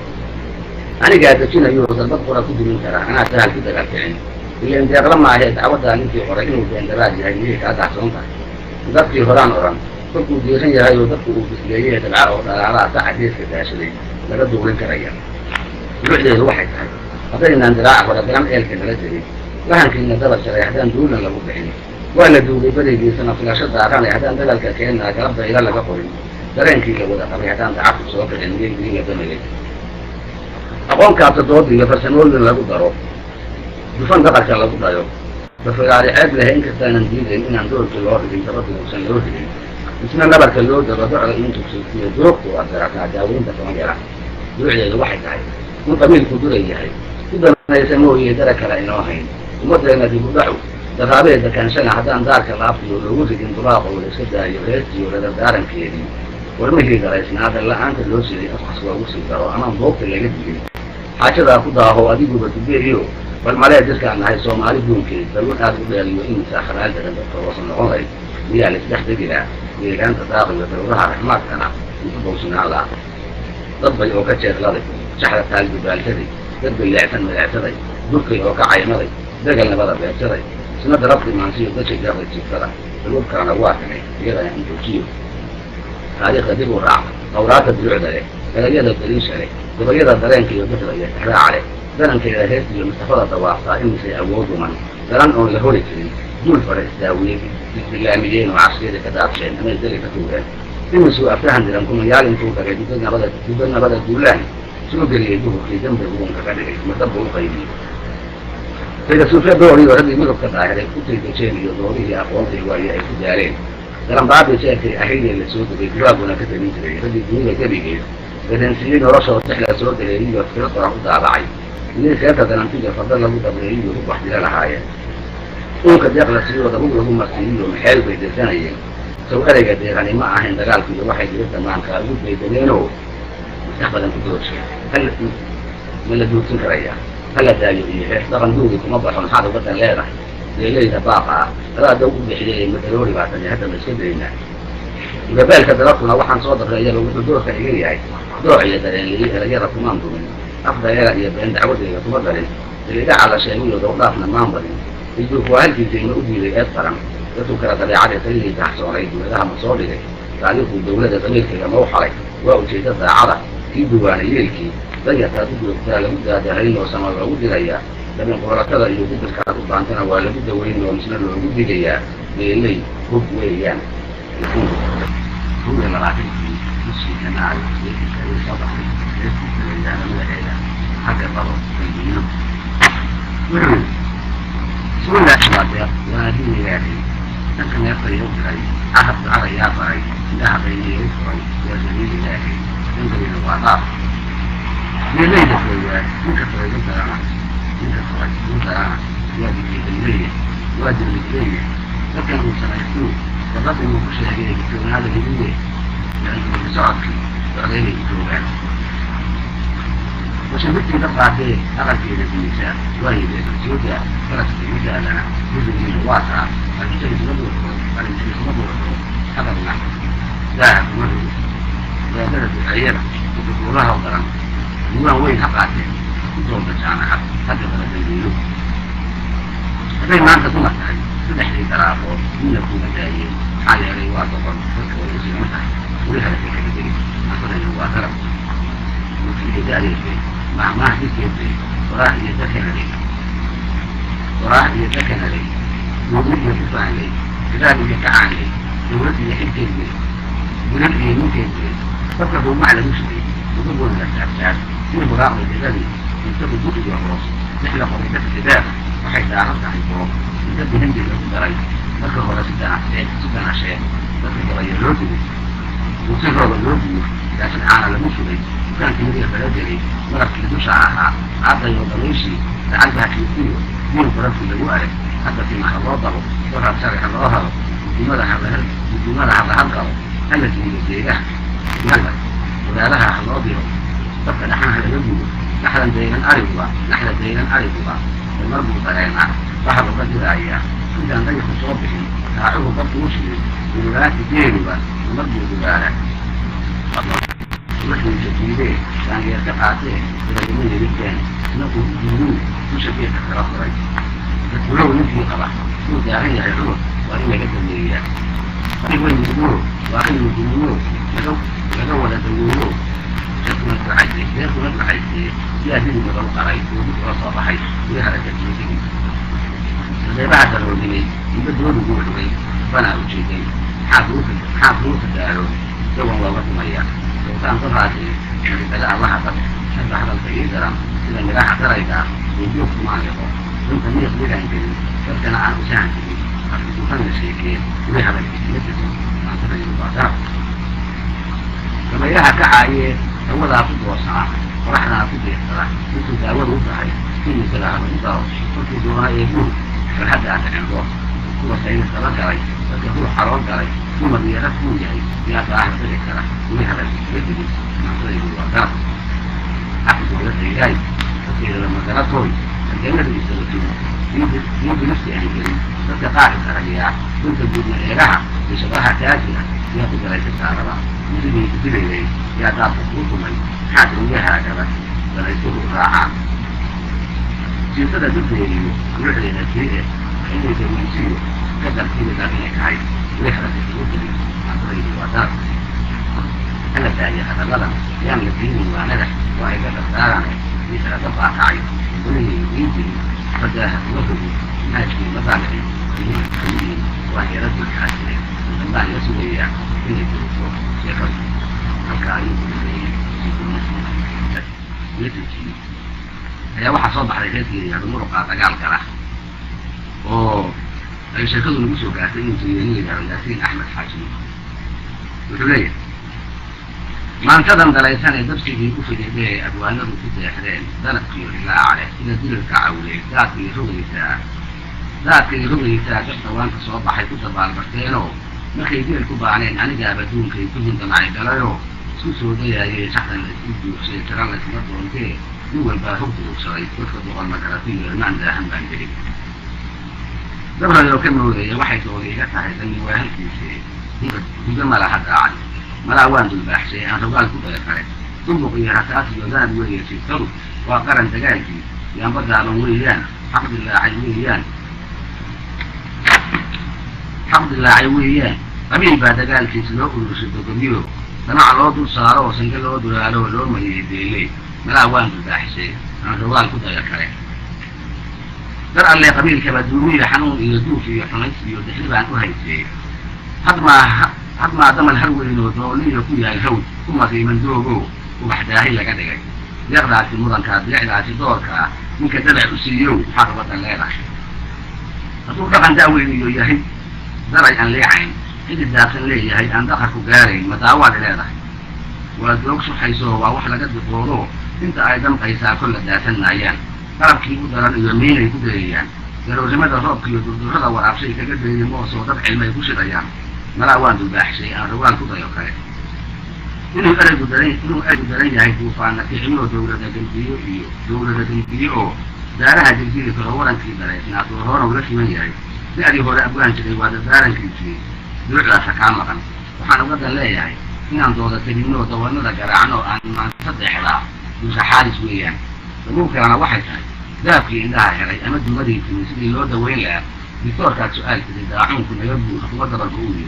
anigaa dejinayo dalbad qora ku dumin kara anaa sahal ku dagaalkicin ileen deeqla maahee dacwaddaa ninkii qoray inuu beendaraad yahay miyay kaa dacsoon tahay dadkii horaan oran kolkuu diiran yahay oo dadku uu bisleeyee dabca oo dhalaalaha saca geeska daashaday laga duurin karaya durucdeedu waxay tahay haddaynaan diraaca hore garan eelka nala jirin lahankiina dabar jaray haddaan duulan lagu bixin waa la duugay berigiisana filasho daarane haddaan dagaalka keenaa galabda ila laga qorin dareenkii la wada qabay haddaan dacabku soo kicin miyay diinga damagay aqoonkaabta dood iyo farsamooyin lagu daro dufan dhaqanka lagu dhayo dafagaari ceeb lehe inkastaanan diidayn inaan doorkii loo dhigin dabadii uusan loo dhigin isna nabarka loo daro docda in tugsiiyo doogtu aad garataa daaweynta kama yara durucdeedu waxay tahay in qabiilku duray yahay ku danaysa mooye dara kale inoo hayn ummaddeena dib u dhacu daraabeeda kaanshana haddaan daarka laaftiyo loogu rigin duraaqoo la iska daayo reestiyo ladardaarankeedii warmihii daraysnaada la-aanta loo siday afkas loogu sii daro amaan boogta laga digin xaajadaa ku daaho adiguba dubeeyo bal malee dadkaan nahay soomaali duunkeed dalwan aad u dheeliyo inaysa khalaal daran dadka hoosa noqon lahayd miyaa la isdhex degilaa deegaanta daaqiyo dawlaha raxmaadkana intu bowsinaan laha dad bay oo ka jeedladay shaxda taal dubaalsaday dad bay leecsan maleecsaday durkay oo ka caymaday degal nabada beegsaday isna darabti maansiyo dadka jaaqday jiiftada dalwadkaana waa tagay iyadana intuujiyo taariikhda dib u raac qawraata dulucda leh erayada daliisha leh gabayada dareenka iyo bixda iyo tixraaca leh darankeeda heesta iyo mustafada dawaaqtaa imisay awooduman daran oon la hori jirin دول فرق الساويين بالإعلاميين وعسكرية كذا عشان أنا ذلك كتوبان إن سوء أفتحن لأنكم يعلم توبا كده بدنا بدأ دولان شنو قال يدوه في جنب الروم كذا مرتبه قيمين فإذا سوف دوري وهذه مرة كذا يعني كنت تشيل دوري أقوم بالواية إدارين كلام بعد شيء أحيي اللي سوت بيجواب ولا كذا نيجي هذه دولة كبيرة إذا نسينا رشة وتحلى سوت اللي هي في القرى على عين اللي سيادة ده نتيجة فضل له تبرير وروح دلالة حياة ممكن يقل السيرة ده ممكن هم السيرة ومحال بيت الثانية سو أرجع يعني ما عهن دجال في واحد يرد معك أقول بيتنينه مستقبلا تدور شيء هل من اللي دوتين كريا هل تاجي طبعا دوري كم أبغى عن هذا وقت لا راح ليه تباقى لا دور بحدي مثلوري بعد أن هذا مسكين لنا إذا بالك درسنا واحد صادق رجال ودور خيري يعني دور اللي رجال كمان دون أفضل يبين دعوة إلى تمضي اللي دعا على شيء وضافنا ما نضل يجوا فوالد زي ما أودي لأثرا يتوكل على عادة اللي تحصل عليه ولها مصادر تعرف الدولة تملك موحرة وأوجد عرض في ديوان يلكي لا تدور لابد هذين وسمر ودي ليا لما قرأ كذا يوجد الكاتب عندنا ولا بد وين ومسنا ودي ليا اللي هو ويان يكون هو المراكز في جماعة في صباح حتى الضرر في الدين بسم الله الرحمن الرحيم ونادي لكن يقضي يوكل أحد على يافعي ذهب إليه يسري وسبيل الله ينزل الوعطاء لليلة في الواد ينكسر ينكسر ينكسر يوادي في الليل يوادي الليل لكن هو سنة فقط المخشى إليه يكون هذا الليل لأنه يسعدك وعليه يكون وشبكتي تقع فيه أغل في النساء وهي الزوجة فرست النساء لنا جزء من الواسع الشيء مضبوط الشيء مضبوط هذا المعنى ذاهب مضبوط لا بلد العيرة وتقولها وضرم نوع وين حقاته يدون بجانا حتى بلد البيوت فبين ما أنت تمثل تدحلي ترافو من يكون جايين على ريوات وقل فكر ويسير متعي ولها في كبير أصلا الواتر وفي ذلك مع ما في كيفي وراح يتكن لي ومن يتفع لي كذلك يتعان لي ولدي يحكي لي ولدي يمكن لي فكروا مع المسلم وضبوا الأساسات من براء الجبالي ينتبه بطل الرأس نحن قريبة الكتاب وحيث أعرض عن الفروق ينتبه هندي له دري فكره ولا ستنا شيء فكره غير الرجل وصفر الرجل لكن أعلى المسلم وكان في مدير بلدري مرة في دوشعها عطى يوضليشي لعلها كيفيه من فرنسي للوارد حتى في محلوطه وفر سارح الظهر وجمالها حلقه التي يديها ملك ولا لها حلاضه فقد نحن يجب نحن دينا أرضها المربوط علينا بحر قدر أيام كنت أن تجد صوبه تععوه قد مسلم بلغات دينها المربوط بارك ونحن جديدين كان يرتقاته برجمين بالكان نقول جنون مشبه كثرة ولو نفي قرح وداعية يحرم وإن جدا ليا وإن الجنون وإن الجنون يدول الجنون يكون العزي يهدي من القريب وذكر صباحي ويهرج الجنين إذا بعد الرجلين يبدلون بوحدين فلا أجيدين حافظوا في الدارون سوى الله مياه وكان طبعاتي فلا وحفظ حتى حفظ في إذرام إذا ملاحة تريدا ويجوك معلقه كنت ميخ بلا إنجلين فكان عن أساعدي أخذ فن الشيكين ويحب الكتلتهم عن طريق البعضاء كما يها كعاية أولها فضل وصعا ورحنا فضل يحترى مثل داود وضحي في مثلها الإنصار وفي دونها يجوه فالحد أعتقد عنده هو سيد الصلاة كري وكهو حرام كري ثم بيغت موجهي بيأتى أحد الكرة ويحب الكتلتهم عن طريق البعضاء أخذ ولد إلهي فكير لما تركوي الجنة يستغفرون يمكن نفسي أن يجري فتقاعد الرجاء كنت بدون إلها بشباهة كاسرة يأخذ رئيس الكهرباء يجري إليه يأتى خطوطهم حاكم بها هكذا وليسه راعا في صدى دبني يحري نفسيه حين يتويسيه كذا في ذلك عين ويحرى الخطوط عن طريق الوثاق أنا الثاني هذا الظلم يعمل الدين وعنده وإذا تختارنا مثل تبقى عين كله يجري فجاه وجهه ماشي مطالعي وحيرات الحاسة لما يسوي إن الدكتور يقول الكائن يتجي هي واحد صوب حركاتي يعني مرقع تقال كره أي شكل المسوق عتين تيجي يعني ياسين أحمد حاجي وتلاقي ما انتظم دلائسان يدرسي في كفر به أبوانه في الحرين دلت في الله عليه إذا دل الكعولي ذات رغي ساعة جبت وانك صوب حيث تبع البرتينو ما خيدين الكوبانين أنا جابتون كي تكون تمعي دلايو سوسو ديا يشحن الاستوديو شيء ترى لك مدرون كي يقول باهوت الوصاي تدخل المكراتين المعنى ده هم بندري دبر لو كملوا لي واحد لي جتها إني واهل في شيء يقول ما لا حد عاد ما لا وان دول بحشي أنا سؤال كده كره ثم في ركعات يوزان ويا في الثلث وقرن دجاجي ينبض على ويان الحمد لله عيويان الحمد لله عيويان قبيل بعد قال في سلوك ورشد كبير سمع الوضع صار وسنجل الوضع على ولور ما يديلي ما لا وان دول بحشي أنا سؤال كده كره درع اللي قبيل كبدومي حنون يدو في حنيس يدخل عن وهيسي حد ما دم الهرول الودولي يكون الهود ثم في مندوبه وبحداه إلا كذا يقدر في المدن كاد يقدر في دور كا ممكن تبع السيو حربة الليلة أتوقع عن داوي يهي درع أن لي عين إذا الداخل لي يهي أن دخل كجاري متعود الليلة والدوكس حيسوه ووحلا قد بقوله أنت أيضا قيسا كل داخل نايان قرب كي يقدر يمين يقدريان لو زمد الرب كي يقدر هذا وراب شيء كقدر يموت وضع علم يكوش الأيام ما لا وان الباحث شيء أنا روان كذا يقرأ إنه أرجو درين هاي توفان في عمله دولة جنبيه دارها جنبيه كهورا في درين ناتورا ولا في من يعي لأدي هو أبوان شيء وهذا دارن كنتي يرجع سكان مكان وحنا قد لا يعي إن عن دولة تجنبه دولنا ذكر عنه أن ما تصدق لا يسحارس ويان ممكن أنا واحد ذاك عندها يعني أمد مدي في مسجد اللودة وين لا دكتور كان سؤال كذا داعون كنا يبدو خطوات الرجولي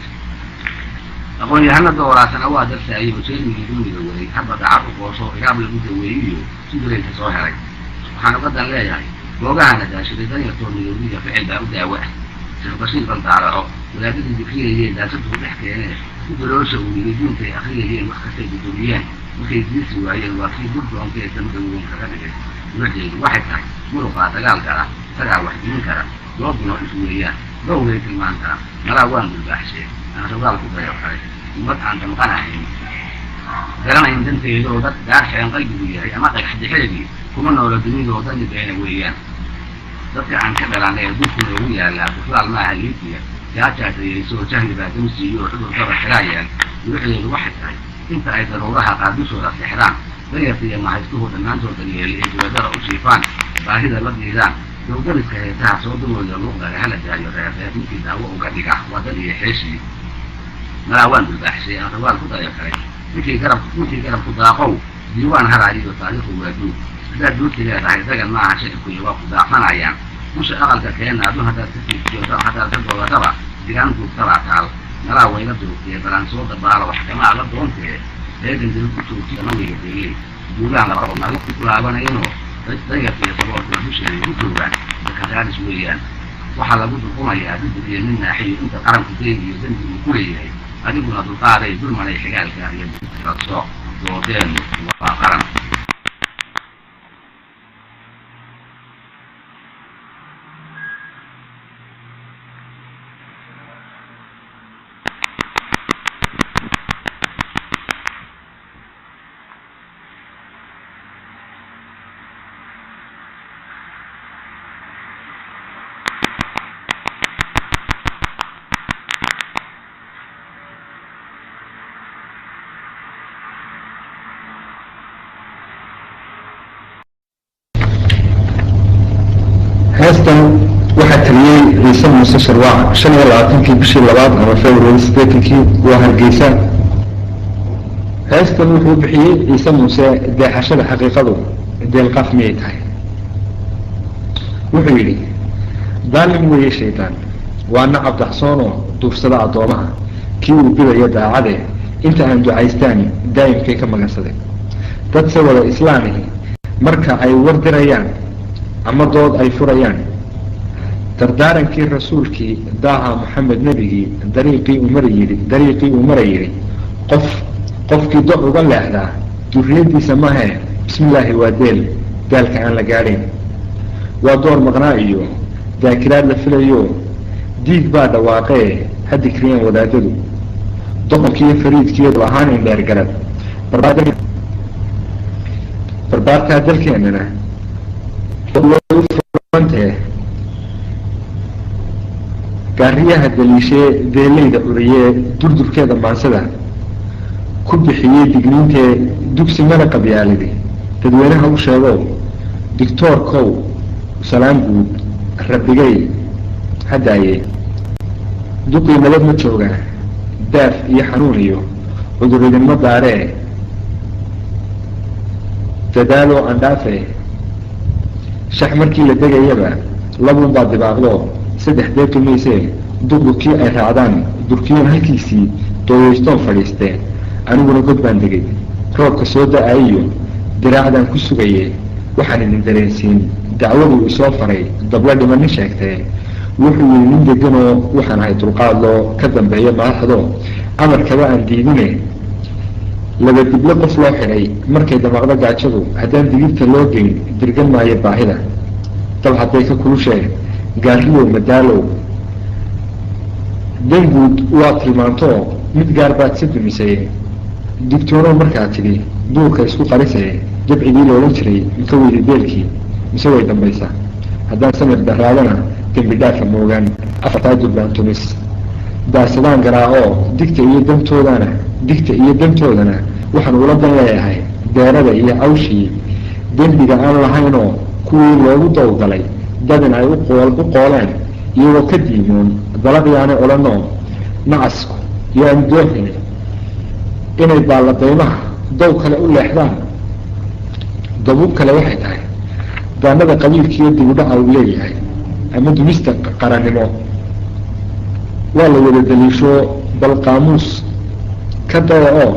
أقول هنا دورة سنوات درسها أيه وشيء من يدوني دوري حبة تعرف وصو يقابل المدوية سيدري تصوهري وحنا قد لا يعني وقعنا داش الدنيا توني يودي في علبة أو دواء بسيط أنت على ولكن الذكية هي داسته الحكايات يدروسه ويريدون في أخيه هي المختصة بالدنيا وكيف يسوى هي الوقت ضد أن يتمدون كذلك يرجع واحد مرفع تقال كذا تقال واحد من كذا ربنا اسمه دولة المانترا مراوان بالبحثين أنا سؤال كبير يا أخي المتعة أنت مقنعين قالنا إن أنت يدور دار شيء قلبي وياي أما قد حد حلبي كم إنه لدني لو ضل بين ويان ضد عن كبر عن يدوك ويا لا تطلع معها الليبيا يا تاتي يسوع جهل بعد مسجد وحضور طرف حرايا يحيي الواحد هاي أنت أيضا روحها قادوس ولا استحرام ضيفتي ما حسبه الناس والدنيا اللي يتبادر أشيفان باهذا الذي ذا لو درس كهذا صوت ولا لغة هلا جاي رأيت ممكن دعوة وقديك وده يحشي مراوان بالبحثي أنا روال كذا يا كريم ممكن كرم كذا قو ديوان هراجي وتاريخ وجدود ده دوت لي هذا إذا معها شيء كل وقت ضعفان عيان مش أقل كأن أدون هذا تسير هذا تبغى تبع ديان تبع تعال مراوان يبدو في بلان صوت البحر وحكماء على الدون في لكن دلوقتي تنوي في دولان على بعض ما كل عبنا إنه ضيق في صباح الفوش يكتبان بكثار شويان وحلا بود القمية ضد من ناحية أنت قرن كتير يزن كويه هذه بنا القاعدة يدل ما ليش حاجة كارية الصاع وقدام وقرن هاستن واحد تريي يسمى مستشار واحد عشان يلا تنكي بشي لبعض أما فوري ستيتنكي واحد جيسان هاستن وحو بحيي يسمى دي حشد حقيقته دي القاف ميتاي وحو يلي ظالم وهي شيطان وأنا عبد حصانه دوف صداع دومها كيو بلا يدا عده انت عن دعايستاني دايم كي كما قصدك تتصور إسلامي مركا أي ورد ريان أما ضد أي فريان dardaarankii rasuulkii daaha maxamed nebigii dariiqii uu mara yidhi qofkii doc uga leexdaa duriyadiisa mahe bismillaahi waa daalka aan la gaadhayn waa door maqnaa iyo daakiraad la filayo diig baa dhawaaqee ha dikriyaan wadaadadu doqonkiiyo fariidkiiyo lahaan indheer garad barbaartaa dalkeenana furantee gaariyaha daliishee deelayda curiyee durdurkeeda maansada ku bixiyey digniintee dugsi mana qabyaalidi dadweynaha u sheego dictoorkow salaam guud rabbigay haddaaye duqii nabad ma jooga daaf iyo xanuun iyo cuduridinma daaree dadaaloo andhaafe shax markii la degayaba labuunbaa dibaaqdo saddex deeqi maysee duqdurkii ay raacdaan durkiyoon halkiisii dooyeystoon fadhiisteen aniguna god baan degay roobka soo da-ayiyo diraacdaan ku sugaye waxaan idin dareensiin dacwaduu isoo faray dabla dhimanin sheegtee wuxuu yidhi nin deganoo waxaan ahay dulqaadloo ka dambeeya madaxdo amarkaba aan diidine laba dible qof loo xidhay markay damaaqdo gaajadu haddaan digirta loo geyn dirgan maayo baahida dab hadday ka kulushee gaariyow madaalow danguud waa tilmaantoo mid gaar baad sa dumisay digtoonow markaa tidhi duurka isku qarisee jabcigii loolan jiray mika weyda beelkii mise way dambaysa haddaan samir daraadana dembi dhaafa moogaan afartaa durbaan tumis daasadaan garaacoo digta iyo dantoodana waxaan ula dan leeyahay deerada iyo cawshii dembiga aan lahaynoo kuwii loogu dawgalay dadin ay u qooleen iyagoo ka diimoon dalaqyaanay odhanoo nacasku iyo aan dooxine inay baalladaymaha daw kale u leexdaan dabuub kale waxay tahay daanada qabiilkiiyo dibudhaca uu leeyahay ama dumista qarannimo waa la wada daliisho bal qaamuus ka daya oo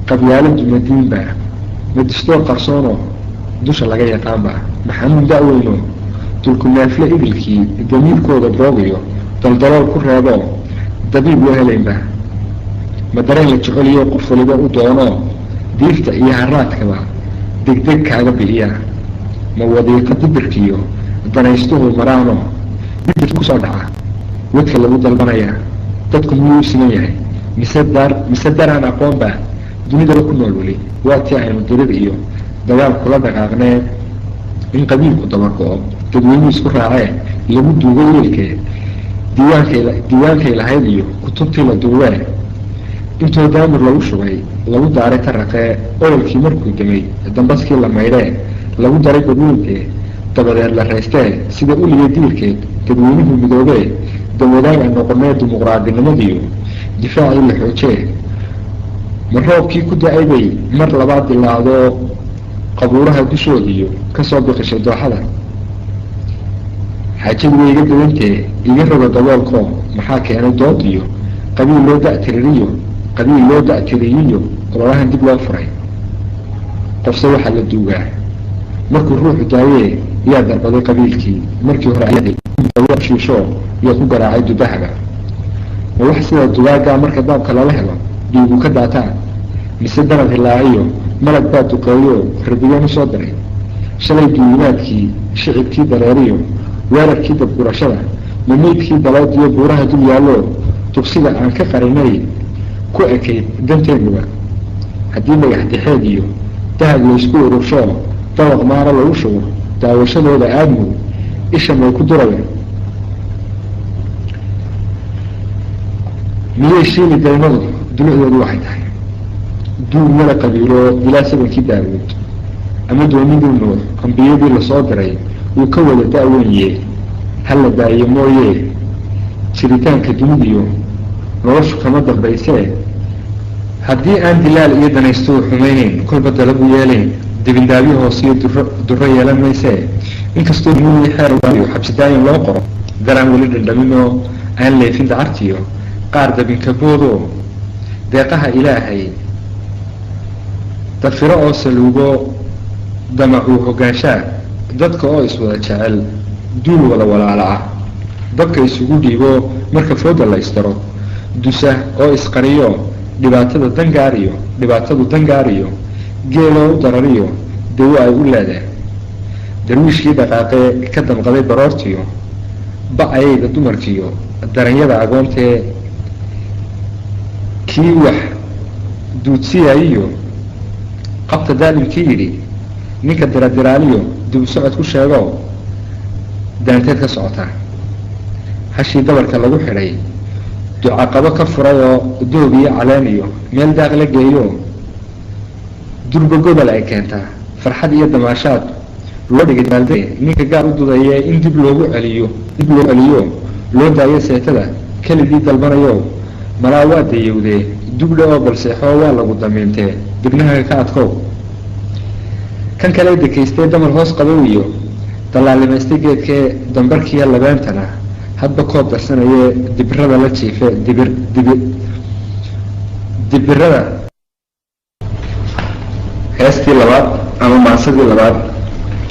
qabyaaladu madiinba madistoo qarsoonoo dusha laga yaqaanba maxamuud da-weyno dulkunaafle idilkii damiirkooda boogiyo daldalool ku reeboo dabiib loo helaynba ma dareen la jeceliyo qof waliba u doonoo diirta iyo haraadkaba degdeg kaaga bixiya ma wadiiqo dibirkiiyo danaystuhu maraano dibir kusoo dhaca wadka lagu dalbanaya dadku miyuu u siman yahay mise daraan aqoonba dunidaba ku nool weli waa tii aynu dirir iyo dagaal kula dhaqaaqnee in qabiilku dabargo-o dadweynuhu isku raacee lagu duugo wiilkee diiwaankay lahayd iyo kutubtii la duubee intoo daamir lagu shubay lagu daaray taraqee ololkii markuu demay dambaskii la maydhee lagu daray badweyntee dabadeed la raystee sida uliga diirkeed dadweynuhu midoobee dawadaag aan noqonee dimuqraadinimadiiyo difaacii la xoojee ma roobkii ku da-ay bay mar labaad dilaacdo qabuuraha dushoodiiyo kasoo biqishay dooxada xaajadu way iga dawantee iga roga daboolkoo maxaa keenay dood iyo qabiil loo da-tiriyiyo ololahan dib loo furay qofse waxaa la duugaa markuu ruuxu daayee yaa darbaday qabiilkii markii hore shiishoo yaa ku garaacay dudahaba ma wax sida dugaagaa marka daabka lala helo dhiigu ka daataa mise danab hilaaciyo malag baa duqeeyo rabigeen usoo diray shalay duulimaadkii shicibkii dareeriyo weerarkii dabgurashada ma meydkii dalood iyo buuraha dul yaalloo tugsiga aan ka qarinay ku ekayd danteenuga haddii dhagax dixeed iyo dahab laysku urursho dabaq maara lagu shugo daawashadooda aadmu isha may ku durayeen miyay shiili daymadu dulucdoodu waxay tahay duug mala qabiilo ilaa sabankii daawuud ama doonidii nuux ambiyadii lasoo diray wuu ka wada da-wenye hala daayo mooye jiritaanka dunidiyo noloshu kama dambaysee haddii aan dilaal iyo danaystuhu xumayneyn kolba dalabu yeelayn dibindaabyo hoosiyo duro yeelan maysee inkastoo dunidii xeer waayo xabsidaayin loo qoro daraan weli dhandhaminoo aan leefin dacartiyo qaar dabinkaboodoo deeqaha ilaahay dafiro oo saluugo damacuu hogaanshaa dadka oo iswada jecel duul wada walaala ah dabka isugu dhiibo marka fooda la istaro dusa oo isqariyo dhibaatadu dangaariyo geeloo u darariyo dawo ay u leedahay darwiishkii dhaqaaqee ka damqaday baroortiyo bacayayda dumarkiyo daranyada agoontee kii wax duudsiyayiyo qabta daalimkii yidhi ninka diradiraaliyo dib u socod ku sheego daanteed ka socotaa hashii dabarka lagu xidhay ducaqabo ka furay oo doog iyo caleen iyo meel daaq la geeyo durba gobol ay keentaa farxad iyo damaashaad loo dhigay maalde ninka gaar u dudaye in dib loo celiyo loo daayo seetada keligii dalbanayo malaa waa dayowdee dubdhe oo balseexoo waa lagu damiintee dibnaha ka adkow kan kale dekaystee damal hoos qabow iyo dallaalimaystay geedkee dambarkiiyo labeentana hadba koob darsanayee dibirada la jiife dibirada heestii labaad ama maansadii labaad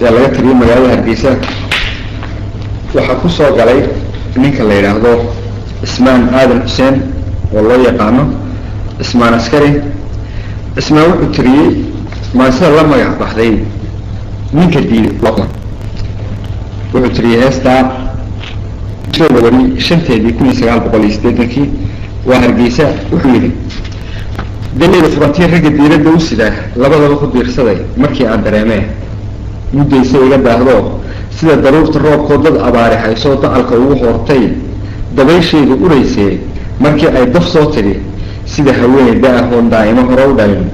ee laga tiriyay magaalada Hargeysa waxaa ku soo galay ninka la yidhaahdo Ismaan Aadan Xuseen oo loo yaqaano Ismaan Askari. Ismaan wuxuu tiriyey maansada la magac baxday ninka diiday wuxuu tiriyey heestaa wari 5/1980 waa Hargeysa. wuxuu yidhi dalida frontier ragga diiradda u sidaa labadaba ku diirsaday markii aan dareemee muddaysa iga daahdo sida daruurta roobkoo dad abaari haysoo dacalka ugu hortay dabaysheedu uraysee markii ay daf soo tidhi sida haweeney da-ahoon daa'imo hore u dhalin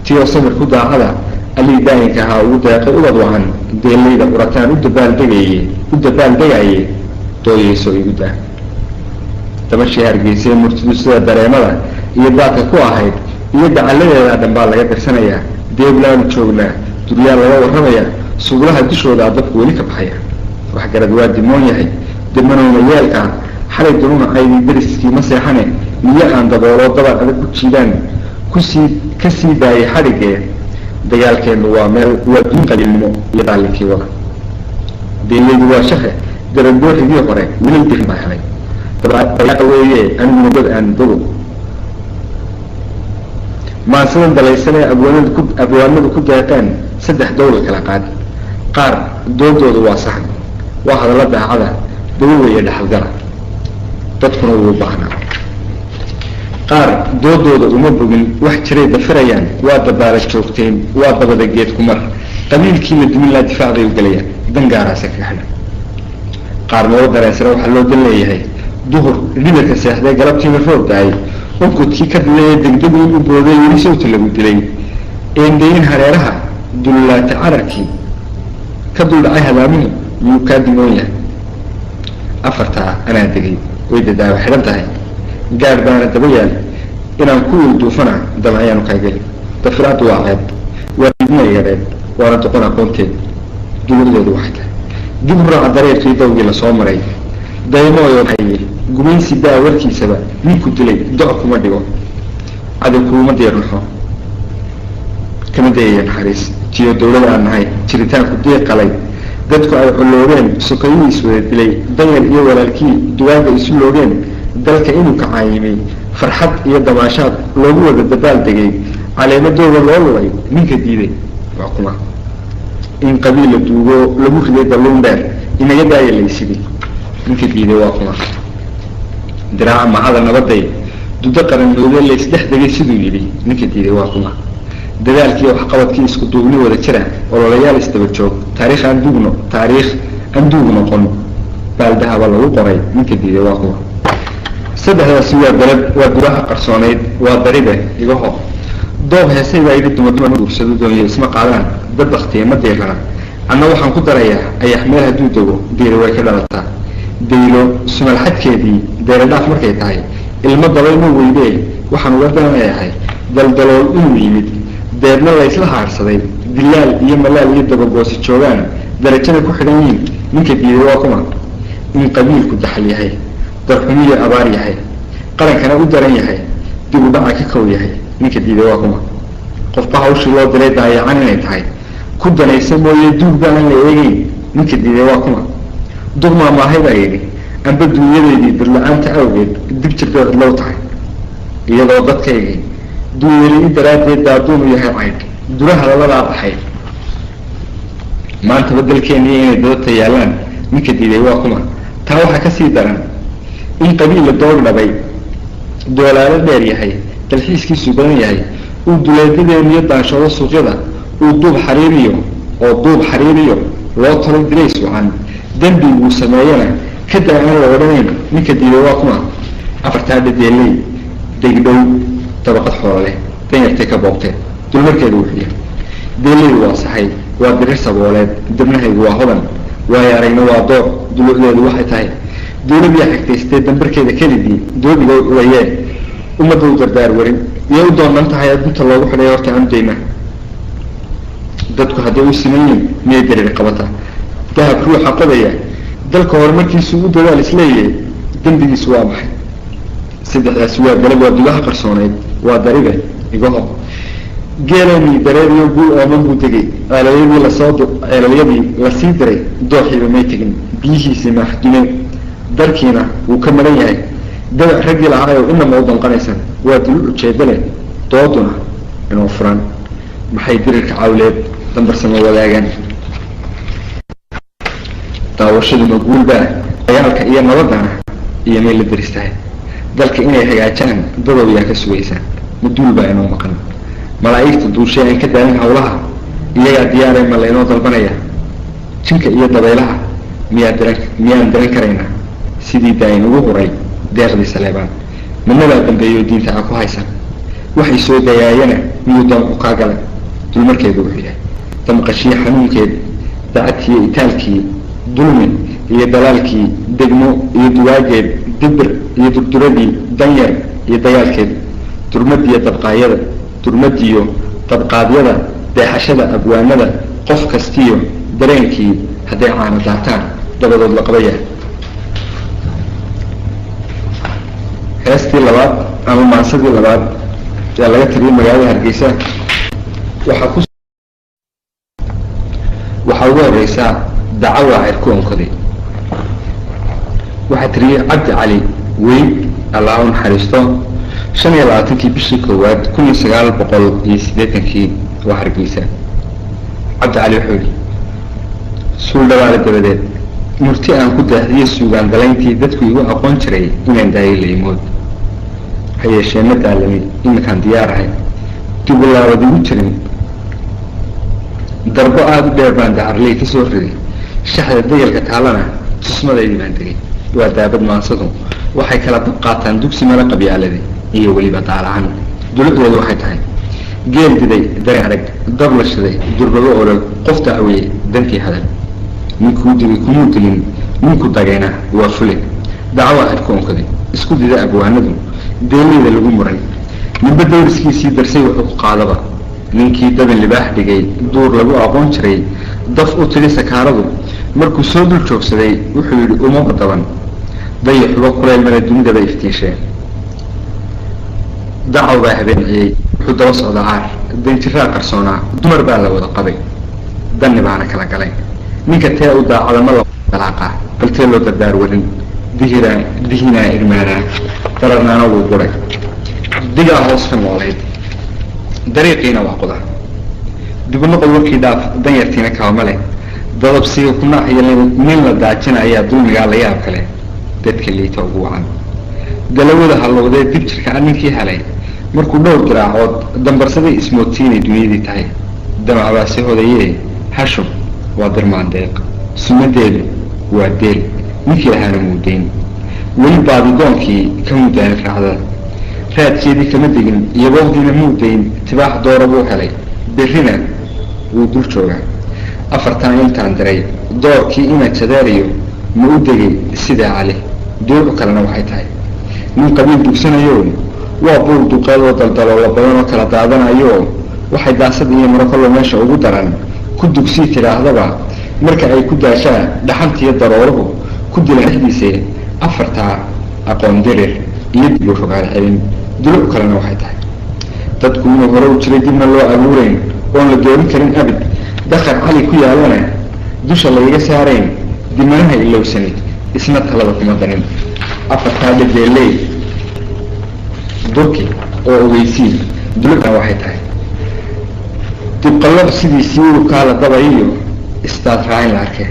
tiyoo samir ku daacada allii daayinka ahaa ugu deeqay ubad wacan deelayda urataan u dabaaldegaye dooyayso igu daa dabashii Hargeysee murtidu sida dareemada iyo daadka ku ahayd iyo dacalladeeda dhan baa laga dirsanayaa deeblaanu joognaa duryaa laga warramaya suulaha dushooda dadku weli ka baxaya waxgarad waa dimoon yahay dimanowna yeelka xalay duruna aydii dariskii ma seexane niyo aan daboolo dabar adag ku jiidaan ka sii daayay xadhigee dagaalkeennu waa duun qaliilnimo iyo daalinkii wada deelaydu waa shaqe darabooxigii hore wilal dirin baa helay dabaqa weeye aniguna god aan dogo maansadan dalaysanee abwaanadu ku deeqeen 3 dowla kala qaad qaar doodoodu waa saxan waa hadalla daacada dawoweeye dhaxalgala dadkuna wuu baahnaa qaar doodooda uma bogin wax jiray dafirayaan waa dabaala joogteen waa dabada geed kumar qabiilkii la dumin laa difaacday u gelayaan dangaaraasa ka xidhan qaar loo dareensana waxaa loo dan leeyahay duhur dhibarka seexdee galabtiina roob daayay onkudkii ka dilayee degdegii u booday weli sawta lagu dilay eendayin hareeraha dullaata cararkii ka duldhacay hadaamuhu yuu kaa dimoon yahay afartaa anaa degay way dadaawa xidhan tahay gaar baana daba yaal inaan ku wilduufana damayaanu kaageli dafiraaddu waa ceeb waa idina yareed waana doqon aqoonteed dowladeedu waxay tahay dib u raaca dareerkii dawgii lasoo maray daymooyo haye gumaysi daa warkiisaba ninku dilay doc kuma dhigo cadow kuuma diirnaxo kama dayaya naxariis tiyo dowlada aan nahay jiritaanku diiqalay dadku ay xulloobeen sokayuu iswada dilay danyar iyo walaalkii duwaaga isu loogeen dalka inuu ka caayimay farxad iyo damaashaad loogu wada dabaal degay caleemadooda loo lulay ninka diiday waa kuma in qabiil la duugo lagu riday balluun dheer inaga daaya laysidhi ninka diiday waa kuma diraaca macada nabaday dudo qarannoodee laysdhex degay siduu yidhi ninka diiday waa kuma dadaalkii waxqabadkii isku duubni wada jira ololayaal isdaba joog taariikh aan duug noqon baaldahaba lagu qoray ninka diiday waa kuma saddexdaasi waa gudaha qarsoonayd waa daribe igaho doob heesay baa yidhi dumaduma guursado doonyo isma qaadaan dad baktiya ma diirana anna waxaan ku darayaa ayax meel hadduu dego diiri way ka dhalataa daylo sumal xadkeedii deeradhaaf markay tahay ilmo dabay ma weydee waxaan uga danayahay daldalool inuu yimid deerna laysla haarsaday dilaal iyo malaal iyo dabagoosi joogaan darajada ku xidhan yihiin ninka diiday waa kuma in qabiilku daxal yahay darxumiyo abaar yahay qarankana u daran yahay dib u dhaca ka kow yahay ninka diiday waa kuma qofba hawshii loo diray daayacan inay tahay ku danaysa mooye duug baan la eegayn ninka diiday waa kuma dugmaa maahay baa yidhi amba dunyadeedii dadla-aanta awgeed dib jirto cidlow tahay iyadoo dadkaygii duunyeli daraaddeed daaduunu yahay caydh duraha laladaa baxay maantaba dalkeennii inay dadabta yaallaan ninka diiday waa kuma taa waxaa ka sii daran in qabiilla doog dhabay doolaalo dheer yahay dalxiiskiisu badan yahay uu duleedadeeniyo daanshoodo suuqyada uu duub xariiriyo loo talo dilays wacan dembi uu sameeyana kada aan la odhanayn ninka diiday waa kuma afartaa dhadeeley degdhow dabaqad xoolo leh danyartay ka boobteen dulmarkeedu wuxuu yahay deeleydu waa saxay waa dirir sabooleed dabnahaygu waa hodan waayo aragna waa door dulucdeedu waxay tahay dawladyaa xigtaystee dambarkeeda kelidii doobiga wayee ummadda u dardaar warin iyay u doonan tahay adunta loogu xidhay horta amdayna dadku hadday u siman yihin miyay dareeri qabata dahab ruuxa qodaya dalka horumarkiisu u dadaal isleeyahay dembigiisu waa maxay saddexdaasi waa galab waa dugaha qarsooneyd waa daribe igaho geelanii dareeriyo guul ooman buu degay ceelalyadii lasii diray dooxiiba may tegin biyihiisii maaxdumeen darkiina wuu ka maran yahay dabac raggii lahaayo inama u danqanaysan waa dulul ujeeda leh dooduna inuu furan maxay dirirka cawleed dambarsamo wadaagaan daawashaduna guulbaa dagaalka iyo nabadana iyo may la daristahay dalka inay hagaajaan dadow yaa ka sugaysaa maduul baa inoo maqan malaa'igta duushee aan ka daalin hawlaha iyagaa diyaaree ma laynoo dalbanaya jinka iyo dabaylaha miyaan daran karaynaa sidii daayinugu huray deeqdii saleebaan midnabaa dambeeyo diinta a ku haysan waxay soo dayaayana miyuu damcu kaa galay dulmarkeedu wuxuu yahay damqashiyo xanuunkeed dacadkiiyo itaalkii dulmi iyo dalaalkii degmo iyo duwaageed dibir iyo durduradii danyar iyo dagaalkeed durmadiiyo dabqaayada durmadiyo dabqaadyada deexashada abwaanada qof kastiyo dareenkii hadday caana daataan dabadood la qabaya heestii labaad ama maansadii labaad yaa laga tiriyay magaalada Hargeysa waxaa ugu horeysaa dacawa cirku onkoday waxaa tiriyay Cabdi Cali Weyd Allah u naxariisto 25 bishii koowaad 1980 waa Hargeysa. Cabdi Cali wuxuu yidhi suul dhawaale dabadeed murti aan ku daahiyay suugaan dalayntii dadku igu aqoon jiray inaan daayay leeymood hayeeshee ma daalamay iminkaan diyaar ahay dib u laabad igu jirin darbo aada u dheer baan dacarley ka soo riday shaxda dayalka taalana tusmadaydii baan tegay waa daabad maansadu waxay kala dab qaataan dugsi mala qabyaalada iyo weliba daalahan dulucdeedu waxay tahay geel diday dareen adag dab la shiday durbado olol qof dacweye dankii hadal ninkuu digay kumuu dilin ninku dagayna waa fule dacwa cirku onkaday isku dida abwaanadu deeleyda lagu muray ninba dawriskiisii darsay wuxuu ku qaadaba ninkii dabin libaax dhigay duur lagu aqoon jiray daf u tiri sakaaradu markuu soo dul joogsaday wuxuu yidhi umaba daban dayaxuba kuleyl mala dunidaba iftiisheen dacaw baa habeenciyey wuxuu daba socda caar danjiraa qarsoonaa dumar baa la wada qabay danni baana kala galay ninka tee u daacadama la dalaaqaa baltee loo dardaar warin dihinaa irmaanaa dararnaana wuu guray digaa hoos ka noolayd dariiqiina waa qoda dibunaqod warkii dhaaf danyartiina kaama leh dadabsiga kunaax iyo nin la daajina ayaa dulmigaa la yaab kale dadka liita ugu wacan galawada hallowdee dib jirkaa ninkii helay markuu dhowr diraacood dambarsaday ismootiinay dunyadii tahay damacbaasi hodayee hashum waa dirmaan deeq sumadeedu waa deel ninkii lahaana muudayn weli baadidoonkii ka muddaanay raacdada raadkeedii kama degin iyo boqdiina muudayn tibaax doora buu helay berrina wuu dul joogaa afartan intaan diray doorkii ina jadeeriyo ma u degay sidaa cali duucu kalena waxay tahay nin qabiil dugsanayo waa buur duqeedoo daldaloola badan oo kala daadanayo waxay daasad iyo marokolo meesha ugu daran ku dugsii tidhaahdaba marka ay ku daashaa dhaxantiiyo darooruhu ku dila dhexdiisa afartaa aqoon dirir iyo dib u rogaal celin duluc kalena waxay tahay dadku inuu hore u jiray dibna loo abuurayn oon la doorin karin abid dakar cali ku yaalana dusha layga saarayn dimanaha ilowsani isna talada kuma danin. afartaa dhajeeley durki oo ogeysiin dulubna waxay tahay dibqalladu sidiisii urubkaa la dabayiyo istaad raacin la arkay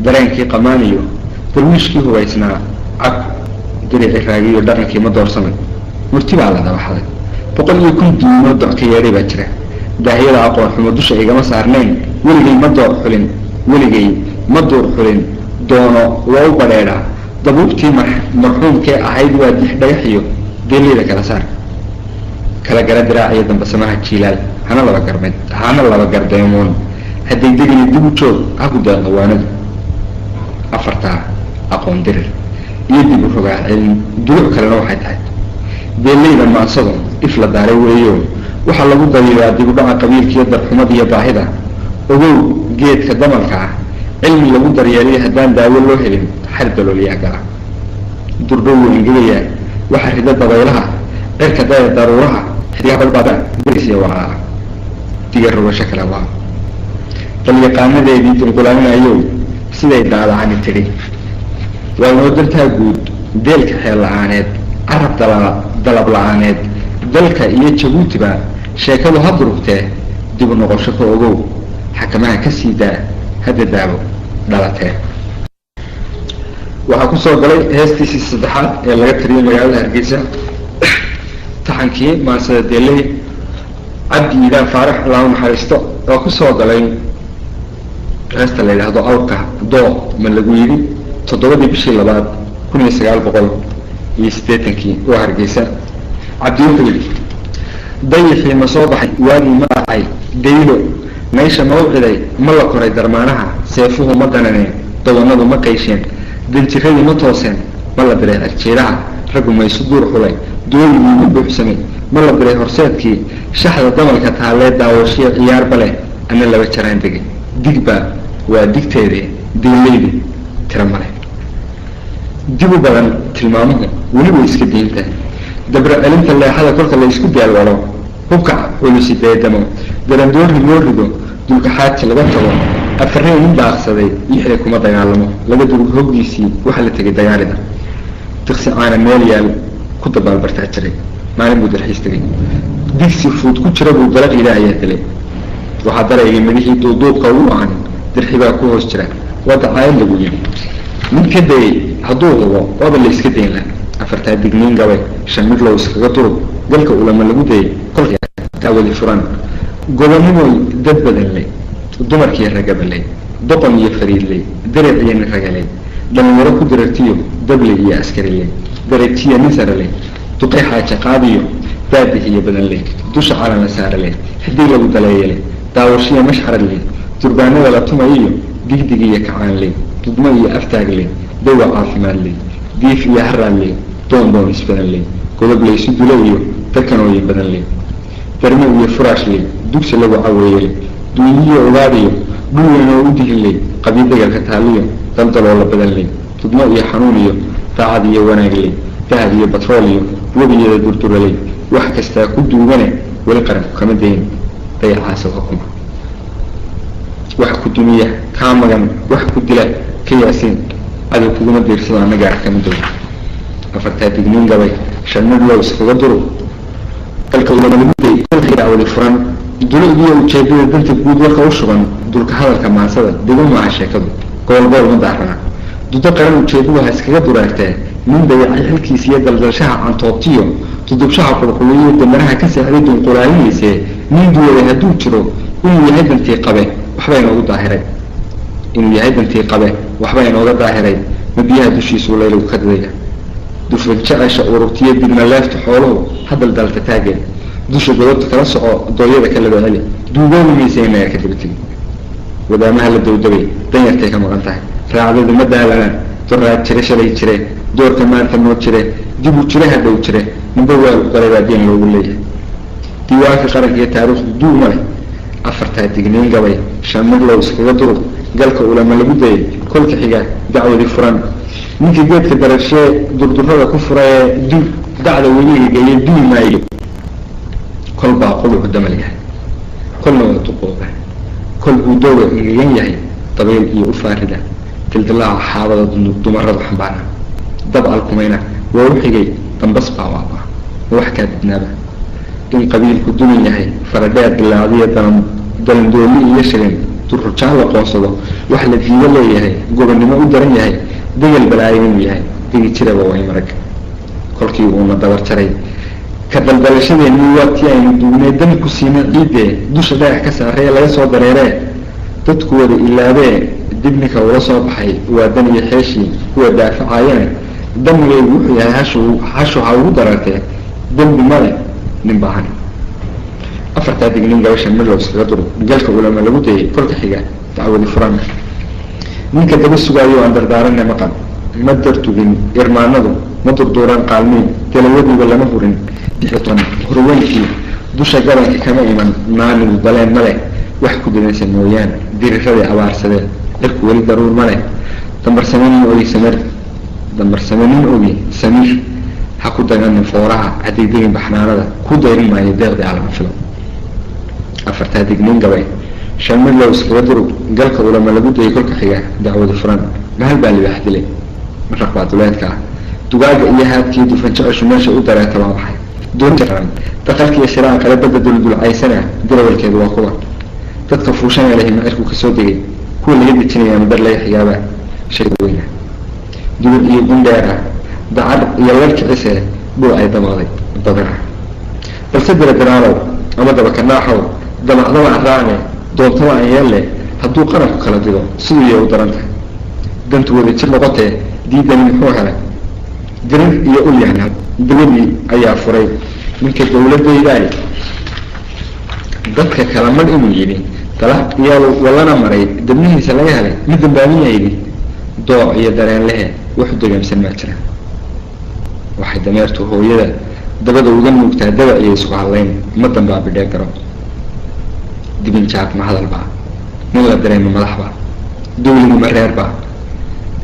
dareenkii qamaaniyo darwiishkii hubaysnaa cab dirici raagiyo dhaqankii ma doorsamay murti baa la dabaxday 100 diinoo doc ka yeedhay baa jira daahiyada aqoon xumo dusha igama saarnayn weligay ma door xulin weligay ma door xulin doono waa u badheedhaa dabuubtii marxuumkee ahayd waa dix dhagaxiyo geeliyada kala saar kala gara diraaciyo damba samaha jiilaal hana laba gardeemoon haddegdegini dib u joog ha ku daaqo waanadu afartaa aqoon dirir iyo dib u rogaa cilmi duluc kalena waxay tahay beeleyda maansado if la daaray weeyo waxaa lagu daliilaa dib u dhaca qabiilkiiyo darxumada iyo baahida ogow geedka damalka ah cilmi lagu daryeeliyo haddaan daawo loo helin xar dalooliyaa gala durbo wuu engegayaa waxa rida dabaylaha cirka daya daruuraha xidigaa balbaada berisiya waa diga rogasho kale waa dalyaqaanadeedii dulgulaaminayow siday daadacani tidhi waa noo dartaa guud deelka xeel la-aaneed carab dalab la-aaneed dalka iyo jabuutiba sheekadu ha durugtee dib u noqosho ka ogow xakamaha ka sii daa hadda daabo dhalatee waxaa ku soo galay heestiisii saddexaad ee laga tiriyay magaalada Hargeysa taxankii maansada deeley cabdi iidaan faarax allahu naxariisto oo ku soo galay heesta la yidhaahdo awrka doo ma lagu yidhi 7 bishii 2 1980 oo Hargeysa cabdi wuxuu yidhi dayixii ma soo baxay waagii ma dhacay daylo meesha mawciday ma la koray darmaanaha seefuhu ma dananeen dawanadu ma qaysheen diljiradii ma tooseen ma la diray arjeedaha raggu maysu duur xulay dooligii ma buuxsamay ma la diray horseedkii shaxda damalka taalee daawashiya ciyaarba leh ana laba jaraan degay digba waa digteedii diinleydi tira male dib u badan tilmaamuhu weli way iska diinta dabra celinta leexada kolka la isku daalwalo hubka culusi deedamo darandoori loo rido dulka xaaji laga tago afareen u daaqsaday lixda kuma dagaalamo laga dugub hoggiisii waxa la tegay dagaalida taqsi aana meel yaal ku dabaal bartaa jiray maalin buu dalxiis tegay digsi fuud ku jira buu dalaq ilaahay helay waxa darayay midihii duuduubka u aan dirxibaa ku hoos jira wada caayil lagu yiri mid ka day hadduu hubo wada la iska deyn lahaa afartaa digniin gabay shan mid loo iskaga durub galka ulama lagu dayay kolka taawadi furan gobonnimoy dad badan leh dumarkii ragabalay doqon iyo fariidley dariic iyo ragalay dhalinyaro ku dirartiyo dable iyo askariley darajtiya nisaraley duqay xaaja qaadiyo baadihiyo badanley dusha calana saaraley haddii lagu daleeyaley daawashiya mashxaraley durbaanada la tumayiyo digdig iyo kacaanley dudmo iyo aftaagley dawa caafimaadley diif iyo haraaley doon isbadanley godob laysu dulo iyo darkanooyin badanley darmo iyo furaashley dugsi lagu caweeyeley duuniyo ogaadiyo dhul weyn oo u dihiley qabiil degalka taaliyo daldaloo la badanley dudmo iyo xanuun iyo daacad iyo wanaagley dahab iyo batrool iyo webiyada durduraley wax kastaa ku duugane weli qaranku kama dayn dayacaasa xukuma wax ku dumiya kaa magan wax ku dila ka yaasiin cadow kuguma diirsado annaga arkama dow afartaa digniin gabay shan mid loo iskaga duro dalka ulamaguday kolkii dacwadi furan duladiyo ujeedada danta guud warka u shuban dulka hadalka maansada digu maaha sheekadu gobolgool ma daarana dudo qaran ujeedadu ha iskaga duraagtee nin dayacay xilkiisa iyo daldalshaha cantoobtiyo dudubshaha qulquliyo damaraha ka seexday dunqulaalinayse nin duwada hadduu jiro inuu yahay dantii qabe waxba inooga daahiray ma biyaha dushiisu laylagu ka dadaya dufan jecesha ururtiyo digna leefta xooluhu hadal dalta taageen dusha gobobta kala soco dooyada ka laba celi duugoobi maysaynaya ka dibtigi wadaamaha la dawdabay danyartay ka maqan tahay raacdadu ma daalanaan doraad jire shalay jire doorka maanta noo jire dib u jire hadhow jire ninba waa qalabaa deen loogu leeyahay diiwaanka qaranka iyo taariikhdu duug ma leh afartaa digniin gabay shan mid loo iskaga durub galka ulama lagu dayay kolka xiga dacwadi furan ninkii geedka darashee durdurada ku furayee dacda weliga geeye duwi maayo kol baa qulucu damal yahay kolna waa duqooba kol buu dooga engegan yahay dabeyl iyo ufaarida dildilaaca xaabada dumaradu xambaana dab alkumayna waa u xigay dambas baa waaba wax kaa dibnaaba in qabiilku duman yahay faradheer dilaacdiya dalandooli iyo shilin durrujaan la qoonsado wax la diido leeyahay gobonnimo u daran yahay degal balaayo inuu yahay digi jiraba way marag kolkii uuna dabar jaray ka daldalashadeennii waa tii aynu duugnay dami ku siinay ciiddee dusha dhagax ka saaree laga soo dareeree dadku wada ilaabee dibninka ula soo baxay waa dan iyo xeeshii kuwa daafacaayane damigaygu wuxuu yahay hashu ha ugu darartee dembi male nin baahan afartaa dignin gabasha midlow iskaga duro galka ulama lagu dayay kolka xiga dacwadi furanka ninka daba sugaayo aan dardaaranne maqan ma dartugin irmaanadu ma durduuraan qaalmiin talawadiiba lama hurin hurweynkii dusha gabanka kama iman naanigu daleen ma leh wax ku didansa mooyaane diriradii abaarsadee cirku weli daruur ma leh dambarsamanin ogi samiir ha ku daganin fooraha haddaydigin baxnaanada ku dayrin maayo deeqdii alama filo afartaa dignin gabay shan midlow iskaga durug galka ulama lagu dayay kolka xiga dacwadi furan mahal baa libaax dilay maraq baa duleedka ah dugaaga iyo haadkii dufanjeceshu meesha u dareeta waa maxay doonjaran daqalkiiyo shiraan kale badda duldulcaysana dirawalkeedu waa kuwa dadka fuushan lehi macirku kasoo degay kuwa laga dejinaya ama dar laga xigaaba shay weyna dubad iyo gundheera dacar iyo larkicise dhul ay damaaday badana balse diradiraalow ama dabakanaaxow damacdaba araane doontaba aan yeelle hadduu qaranku kala dido siduu iya u daran tahay dantu wada jir noqotee diidani muxuu helay dirir iyo ulyahna dabadii ayaa furay ninka dawladaydaay dadka kala mar inuu yidhi dalaaq iyaa wallana maray dabnihiisa laga helay mid dambaabiyaa yidhi dooc iyo dareen lehe waxu degaamsan maa jira waxay dameertu hooyada dabada uga nuugtaa dabac iyo isku hadlayn ma dambaa bidhee garo dibinjaad ma hadalbaa nin la dareema madaxbaa dawligu ma reerbaa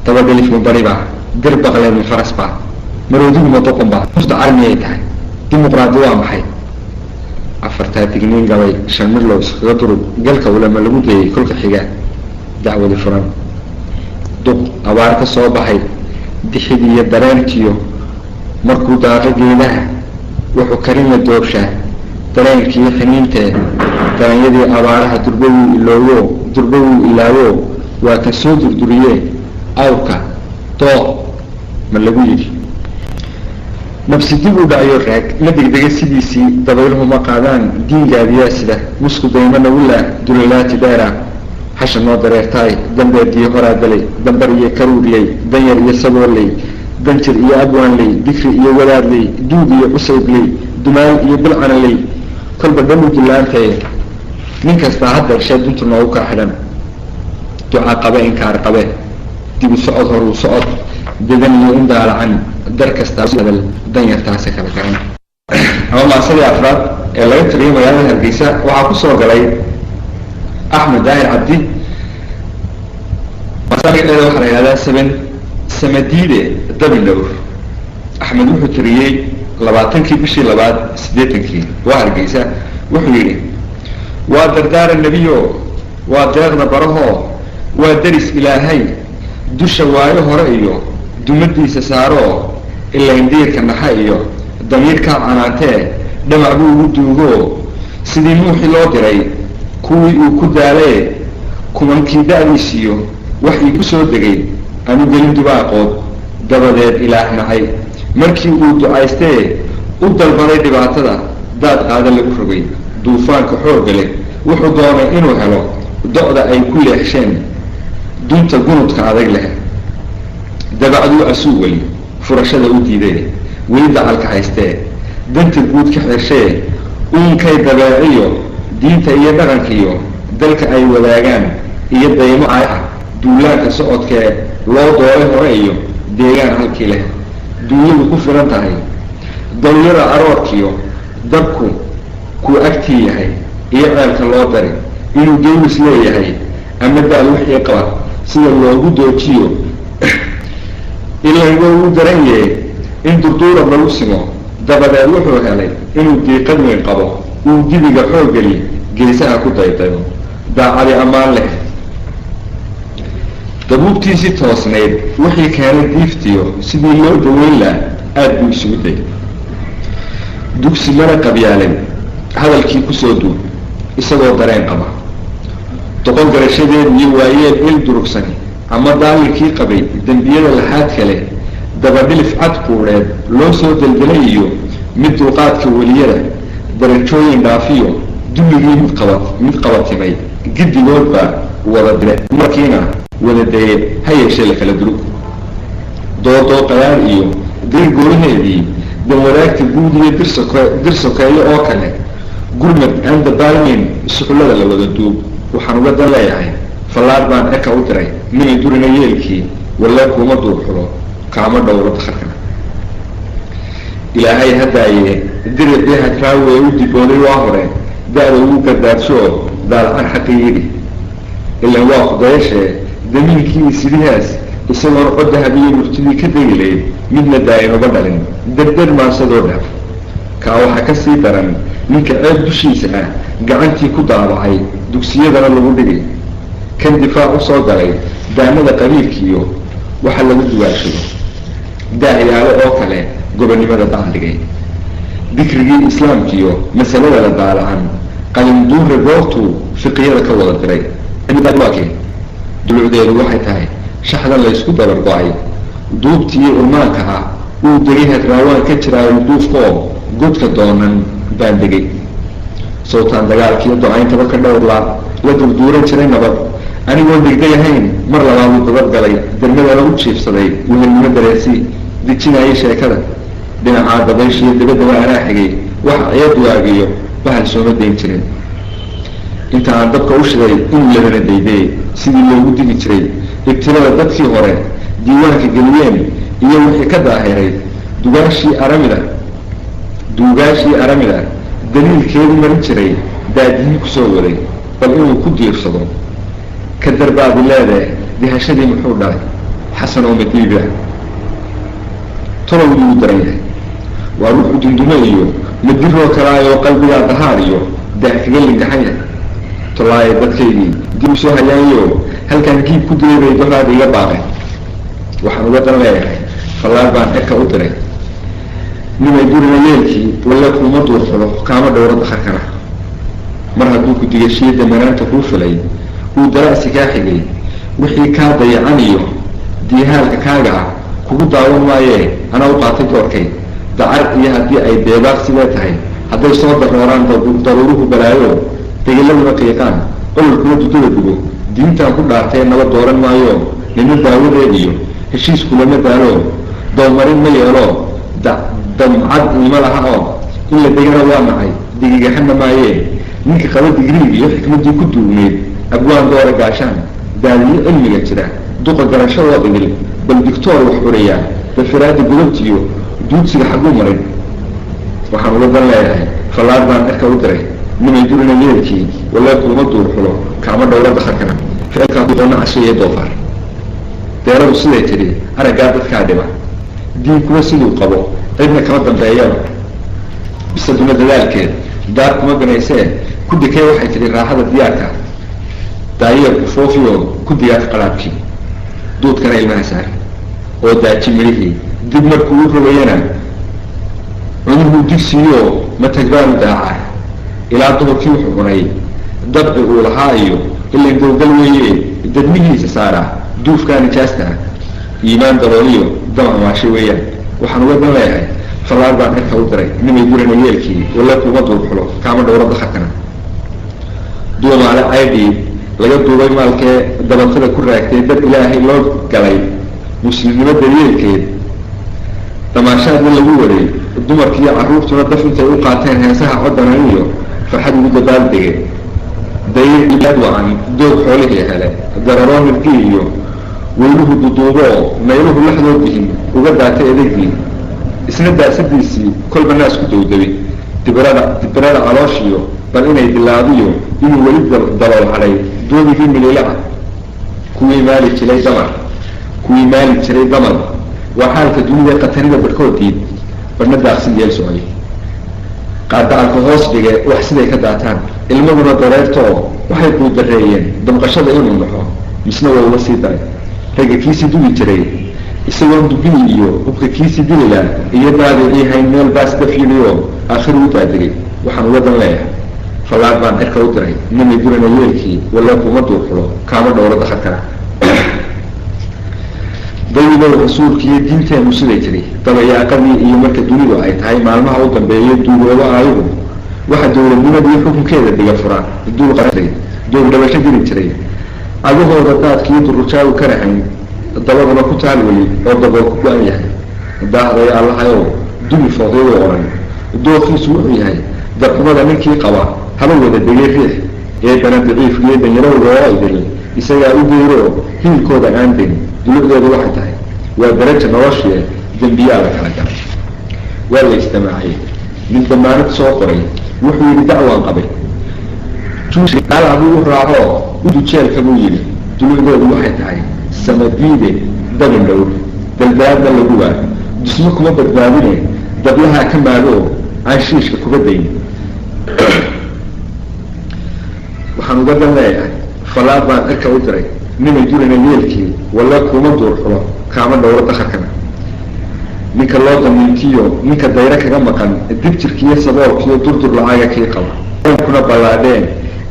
dabagalif ma baribaa dir baqleen ma farasbaa maroodigu ma doqonbaa musta carmiyay tahay dimuqraadi waa maxay afartaa digniin gabay shan midlow iskaga durug galka ulama lagu dayay kolka xiga dacwadi furan duq abaar ka soo baxay dixid iyo dareenkiyo markuu daaqo geedaha wuxuu karina doogshaa dareenkii xiniintee daranyadii abaaraha durbawuu ilaawo waa ka soo durduriyee awrka dooq ma lagu yidhi nafsi dib u dhacayo raag ma degdega sidiisii dabayluhu ma qaadaan diingaadiyaa sida musku daymana wilaa dulalaati dheera hasha noo dareertaay dambeediyo horaa dalay dambar iyo karuurley danyar iyo saboorley danjir iyo abwaanley dikri iyo wadaadley duug iyo cusaybley dumaal iyo bilcanaley kolba dhamu dilaantee nin kastaa hadda heshee duntu noogu kaa xidhan duca qabe inkaar qabe dibu socod horuu socod dedan iyo indaalacan dar kastaa hadal danyartaasi kala garan ama maasadii afraad ee laga tiriyay magaalada hargeysa waxaa ku soo galay axmed daahir cabdi masaageeda waxaa la yihahdaa samadiide dabilowr axmed wuxuu tiriyey 20 bishii 2 waa hargeysa wuxuu yidhi waa dardaara nebiyo waa deeqda barahoo waa deris ilaahay dusha waayo hore iyo dumadiisa saaroo ilaa indiirka naxa iyo damiirkaa canaantee dhamac buu ugu duugoo sidii nuuxii loo diray kuwii uu ku daalee kumankii da-diisiyo wax ii ku soo degay anu gelin dubaaqood dabadeed ilaah nacay markii uu ducaystee u dalbaday dhibaatada daad qaada lagu rogay duufaanka xoogga leh wuxuu doonay inuu helo do-da ay ku leexsheen dunta gunudka adag leh dabacduu asuu weli furashada u diidee weli dacalka haystee danta guud ka xirshee uunkay dabeeciyo diinta iyo dhaqankiiyo dalka ay wadaagaan iyo daymo ay ah duulaanka socodkee loo doolay hore iyo deegaan halkii leh duunyadu ku filan tahay dawyada aroorkiyo dabku kuu agtii yahay iyo ceelka loo dari inuu dawlis leeyahay ama da-al wixii qaba sida loogu doojiyo ilan waa uu daran yahe in durduura lagu simo dabadeed wuxuu helay inuu diiqad weyn qabo uu dibiga xooggeli geesaha ku daydayo daacadi ammaan leh dabuubtiisii toosnayd wixii keenay diiftiyo sidii loo daweyn laha aada buu isugu day dugsi mana qabyaalin hadalkii kusoo duub isagoo dareen qaba doqon garashadeed iyo waayeel il durugsani ama daalilkii qabay dembiyada laxaad kale dabadhilif cad quudheed loo soo deldelay iyo mid dulqaadka weliyada darajooyin dhaafiyo dulligii mid qabatimay giddigoodbaa wada dire markiina wada dayeen ha yeeshee la kala durug doodoo qadaar iyo dir goolaheedii danwadaagta guud iyo dir sokeeyo oo kale gurmad aan dabaalmayn suxullada la wada duub waxaan uga dan leeyahay fallaar baan eka u diray ninay durina yeelkii walle kuuma duurxulo kaama dhowro dakharkana ilaahay haddaaye diricii hadraawe u dibooday waa hore da-da ugu gardaadshoo daalacan xaqi yidhi ilan waa kudayaashee damiinkii isidihaas isagoon codda habiye murtidii ka degilayd midna daa'inoba dhalin derdar maasadoo dhaaf kaa waxaa ka sii daran ninka ceeb dushiisa ah gacantii ku daabacay dugsiyadana lagu dhigay kan difaac u soo galay daanada qabiilkiiyo waxa lagu duwaashado daaciyaalo oo kale gobonnimada daandhigay dikrigii islaamkiiyo masalada la daalacan qalinduure goortuu fiqiyada ka wada diray waakee dulucdeedu waxay tahay shaxdan laysku dabargo-ay duubtii urmaanka ah uu degay hadraawaan ka jiraayo duufkaoo godka doonan baan degay sawtaan dagaalkiiyo do-ayntaba ka dhowrlaa la durduuran jiray nabad anigoon degday ahayn mar labaaduu dabadgalay dermadana u jiifsaday wehelnimo dareensii dejinayay sheekada dhinacaa dabayshiyo dabadaba anaa xigay waxa ceed waagiyo bahal sooma dayn jirin inta aan dabka u shiday inuu labana dayday sidii loogu digi jiray ibtilada dadkii hore diiwaanka geliyeen iyo wixii ka daahiray dugaashii aramida daliilkeedu marin jiray daadihii kusoo waday bal inuu ku diirsado ka darbaadi leedee dihashadii muxuu dhalay xasan oo madiibi ah tolowdii u daran yahay waa ruux udundumo iyo madiroo kalaayoo qalbigaa dahaar iyo daahkaga lingaxan yahay tolaaye dadkaydii dib u soo hayaayo halkaan giib ku diray bay doraada iga baaqeen waxaan uga dan leeyahay fallaar baan eka u diray nimay durina yeelkii walle kuuma duurxulo kaama dhowro dakharkana mar hadduu ku digashiyo damanaanta kuu filay uu daraasi kaa xigay wixii kaa dayacan iyo diihaalka kaaga ah kugu daawan maayee anaa u qaatay doorkay dacar iyo haddii ay deebaaq sidee tahay hadday soo darooraan daruuruhu balaayo degeladuna qiiqaan ololkuna dudada dugo diintaan ku dhaartee naba dooran maayo nina daawadeed iyo heshiisku lama daalo dowmarin ma yeelo damcad iima laha oo in la degana waa nacay digigaxana maayee ninka qaba digriig iyo xikmaddii ku duugneed abwaan doora gaashaan daadiyo cilmiga jira duqa garashadoo dhigil bal dictoor wax curayaa bafiraada gudabtiyo duudsiga xagguu marin waxaan uga dan leeyahay fallaar baan eka u diray nimay durina yeelkii walle kuuma duurxulo kaama dhowro dakharkana ficilkaasuu doona casheeye doofaar deeradu siday tidhi araggaa dadkaa dhiba diinkuwa siduu qabo cidna kama dambeeyaba bisaduna dadaalkeed daar kuma binaysee ku dikay waxay tidhi raaxada diyaarka daayeerku foofiyoo ku digaag qalaabkii duudkana ilmaha saar oo daaji midhihii dib markuu u rogayana cunuhuu digsiiyoo matagbaanu daacaa ilaa duhurkii wuxuu cunay dabci uu lahaa iyo ilan gowgal weeye dadmihiisa saaraa duufkaa nijaasta iimaan dabooliyo damac maashay weeyaan waxaan uga dan leeyahay fallaar baan eka u diray nimay durina yeelkii walle kuuma duurxulo kaama dhowro dakharkana duumaale caydhii laga duubay maalkee dabatada ku raagtay dad ilaahay loo galay muslimnimo daryeelkeed damaashaadna lagu waday dumarkiiyo carruurtuna daf intay u qaateen heesaha coddanan iyo farxad ugu dabaaldege dayad wacan doog xoolihii hele dararoo nirgii iyo weyluhu duduuboo mayluhu laxdoo dihin uga daatay edegii isna daasadiisii kolba naas ku dowdabay dibirada calooshiyo bal inay dilaadiyo inuu weli dalool hadhay doobigii mililaca kuwii maali jiray damar waa xaalka dunida qatanida barhkoodiid badhna daaqsin yeel socday qaadacalka hoos dhige wax siday ka daataan ilmaduna dareertoo waxay kuu dareeyeen damqashada inuu naxo misna waa uga sii daray ragga kiisii dugi jiray isagoon dubini iyo hubka kiisii dilila iyo daadicii hayn meel baas dafyiliyo aakhiru u daadegay waxaan uga dan leeyahay fallaad baan cirka u diray nimay gurana yeelkii walla kuma duurxulo kaama dhowro dakharkana dawilow rasuulka iyo diinteenu siday tiri dabayaaqadii iyo marka dunidu ay tahay maalmaha u dambeeya duugoobo aayagu waxa dowladnimadii xukunkeeda dhiga furaan duul qaray doog dhabasho geli jiray adahooda daadkii durujaagu ka rahayn dabaduna ku taal weli oo daboo ku go-an yahay daahday allahayow dumi fooqyadu oran dooqiisu wuxuu yahay darxumada ninkii qaba haba wada degay riix eedana daciifkiiyo danyarowda oo idili isagaa u geero hilkooda aan den dulucdeedu waxay tahay waa daraja noloshie dembiyaa la kala galay waa la istamaacay nin damaanad soo qoray wuxuu yidhi dacwaan qabay alabuu u raaco udujeelka buu yidhi dulucdeedu waxay tahay samadiide dabin dhow daldaadna lagu waa dusmo kuma badbaadine dablahaa ka maado aan shiishka kuba dayn waxaan uga dan leeyahay fallaad baan cirka u diray nimay durana yeelkii walla kuma duurxulo kaama dhowro dakharkana ninka loo damiintiyo ninka dayro kaga maqan dibjirkiiyo saboolkiiyo durdur lacaga kii qaba kuna ballaadheen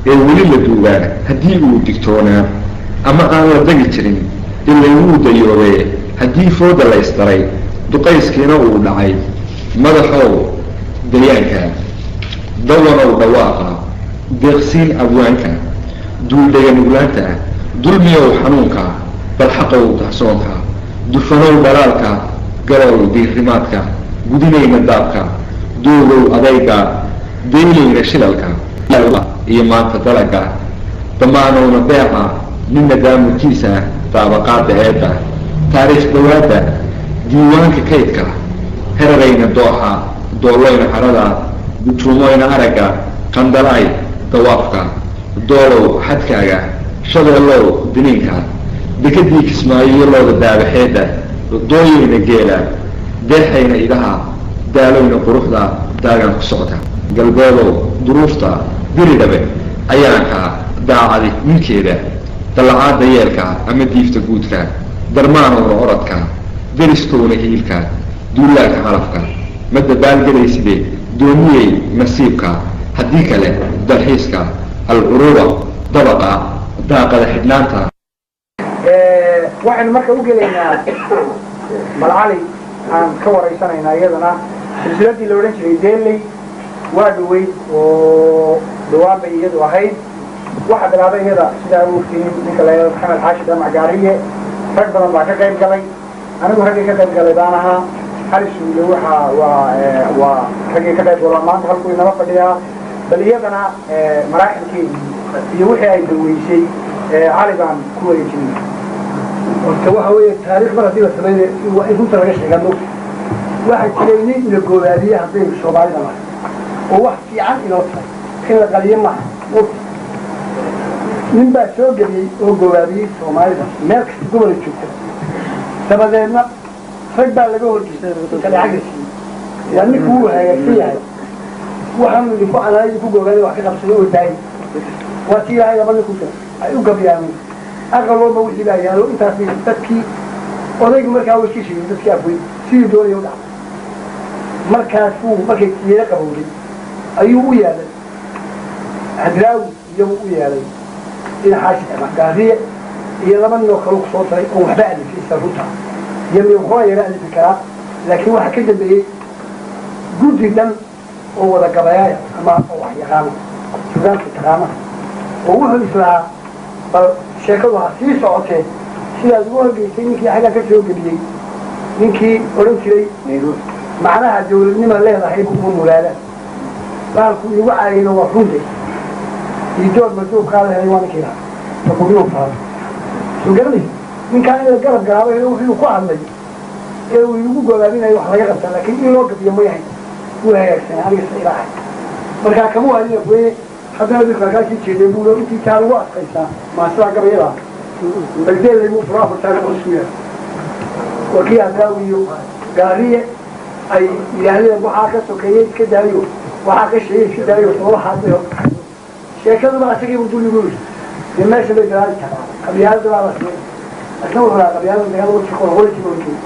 ee weli la duugaa haddii uu digtoonaa ama aan la dagi jirin ilay wuu dayoobee haddii fooda la isdaray duqayskiina uu dhacay madaxow dayaanka dawanow dhawaaqa deeqsiin abwaanka duuldhaga nuglaanta dulmiyow xanuunka balxaqow dahsoonka dufanow dhalaalka galow diirimaadka gudinayna daabka doogow adayga daylayna shilalka iyo maanta dalaga damaanowna beeca ninna daamurkiisa daabaqaada eedda taariikh dhawaada diiwaanka kaydka herarayna dooxa doolloyna carada gutuumoyna aragga qandalaay dawaafka doolow xadkaaga shabeellow diniinka dekadii kismaayo iyo looda daabaxeedda dooyayna geela deexayna idaha daalowna quruxda daagan ku socota galbeedow duruufta diridhabe ayaanka daacadi ninkeeda dallacaadda yeelka ama diifta guudka darmaanowna oradka deriskowna hiilka duulaanka calafka ma dabaalgelayside dooniyey nasiibka haddii kale dalxiiska alcuruuba dabaqa daaqada xidhnaanta waxaynu marka u gelaynaa malcali aan ka waraysanaynaa iyadana silsiladii la odhan jiray deeley waa dhaweyd oo dhawaan bay iyadu ahayd waxaa bilaabay iyada sidaa u ogtihiin ninka la yidhahdo maxamed xaashi damac gaariye rag badan baa ka qayb galay anigu raggii ka qayb galay baan ahaa xali suulo waa raggii ka qayb galaa maanta halkuu inala fadhiyaa bal iyadana maraaxilkeedii iyo wixii ay daweysay cali baan ku wareejinay horta waxa weeye taariikh mar haddii la sameynay waa in runta laga sheegaa mogta waxaa jiray nin ila goobaadiye haddaynu soomaalida nahay oo wax fiican inoo tahay in la qaliyo maaha mogta nin baa soo geliyey oo goobaadiyey soomaalida meel kasta gobola joogta dabadeedna rag baa laga horjeestay agasiiy yaa ninku wuu hagaagsan yahay waxaanu idinku canaay idinku goobaadiy wax ka qabsaday oo daayay waa tii ilahay laba ninku jira ay u gabyaameen aqal walba wixii baa yaalo intaas dadkii odaygu markaa way ka sheegay dadkii afwey sidii doonaya u dhacday markaasuu markay yeelo qabowday ayuu u yeelay hadraawi iyagu u yeelay in xaashi gaariye iyo laba ninoo kaleu kusoo daray oo waxba alifiyaysa runta iyo miuxua yara alifi karaa laakiin waxaa ka dambeeyey guddi dhan oo wada gabayaaya ama oo wax yaqaana sugaanka taqaana oo wuxuu islahaa bal sheekadu ha sii socotee sidaad ugu horgeysay ninkii xaggaa ka soo geliyey ninkii odhan jiray macnaha dawladnima leedahay uma muraadaan baalku igu caayayna waa runde idoor maduubkaada helay waa ninkii lahaa makubiu faado soo garanaysa ninkaan in la garab garaabay wuxuu ku hadlay ee uu igu gobaabinayo wax laga qabtaa laakiin in loo gabiyo ma yahay wuu hagaagsanay anigasa ilaahay markaa kama hadin afweye haddana dadka kaa sii jeeday buulo intii taa lagu adkaysaa maasidaa gabayada bagdeelay buu furo afartaan oo isku yahay waa kii hadraawi iyo gaariye ay yidhaahdeen waxaa ka sokeeyey iska daayo waxaa ka sheegay iska daayo sababahaasay sheekaduba asagii buu dulligu yidhi dee meesha bay dalaali tahay qabyaalada baa la siiyey أسمعوا هذا قبيان من هذا وتشكون هو اللي تقولون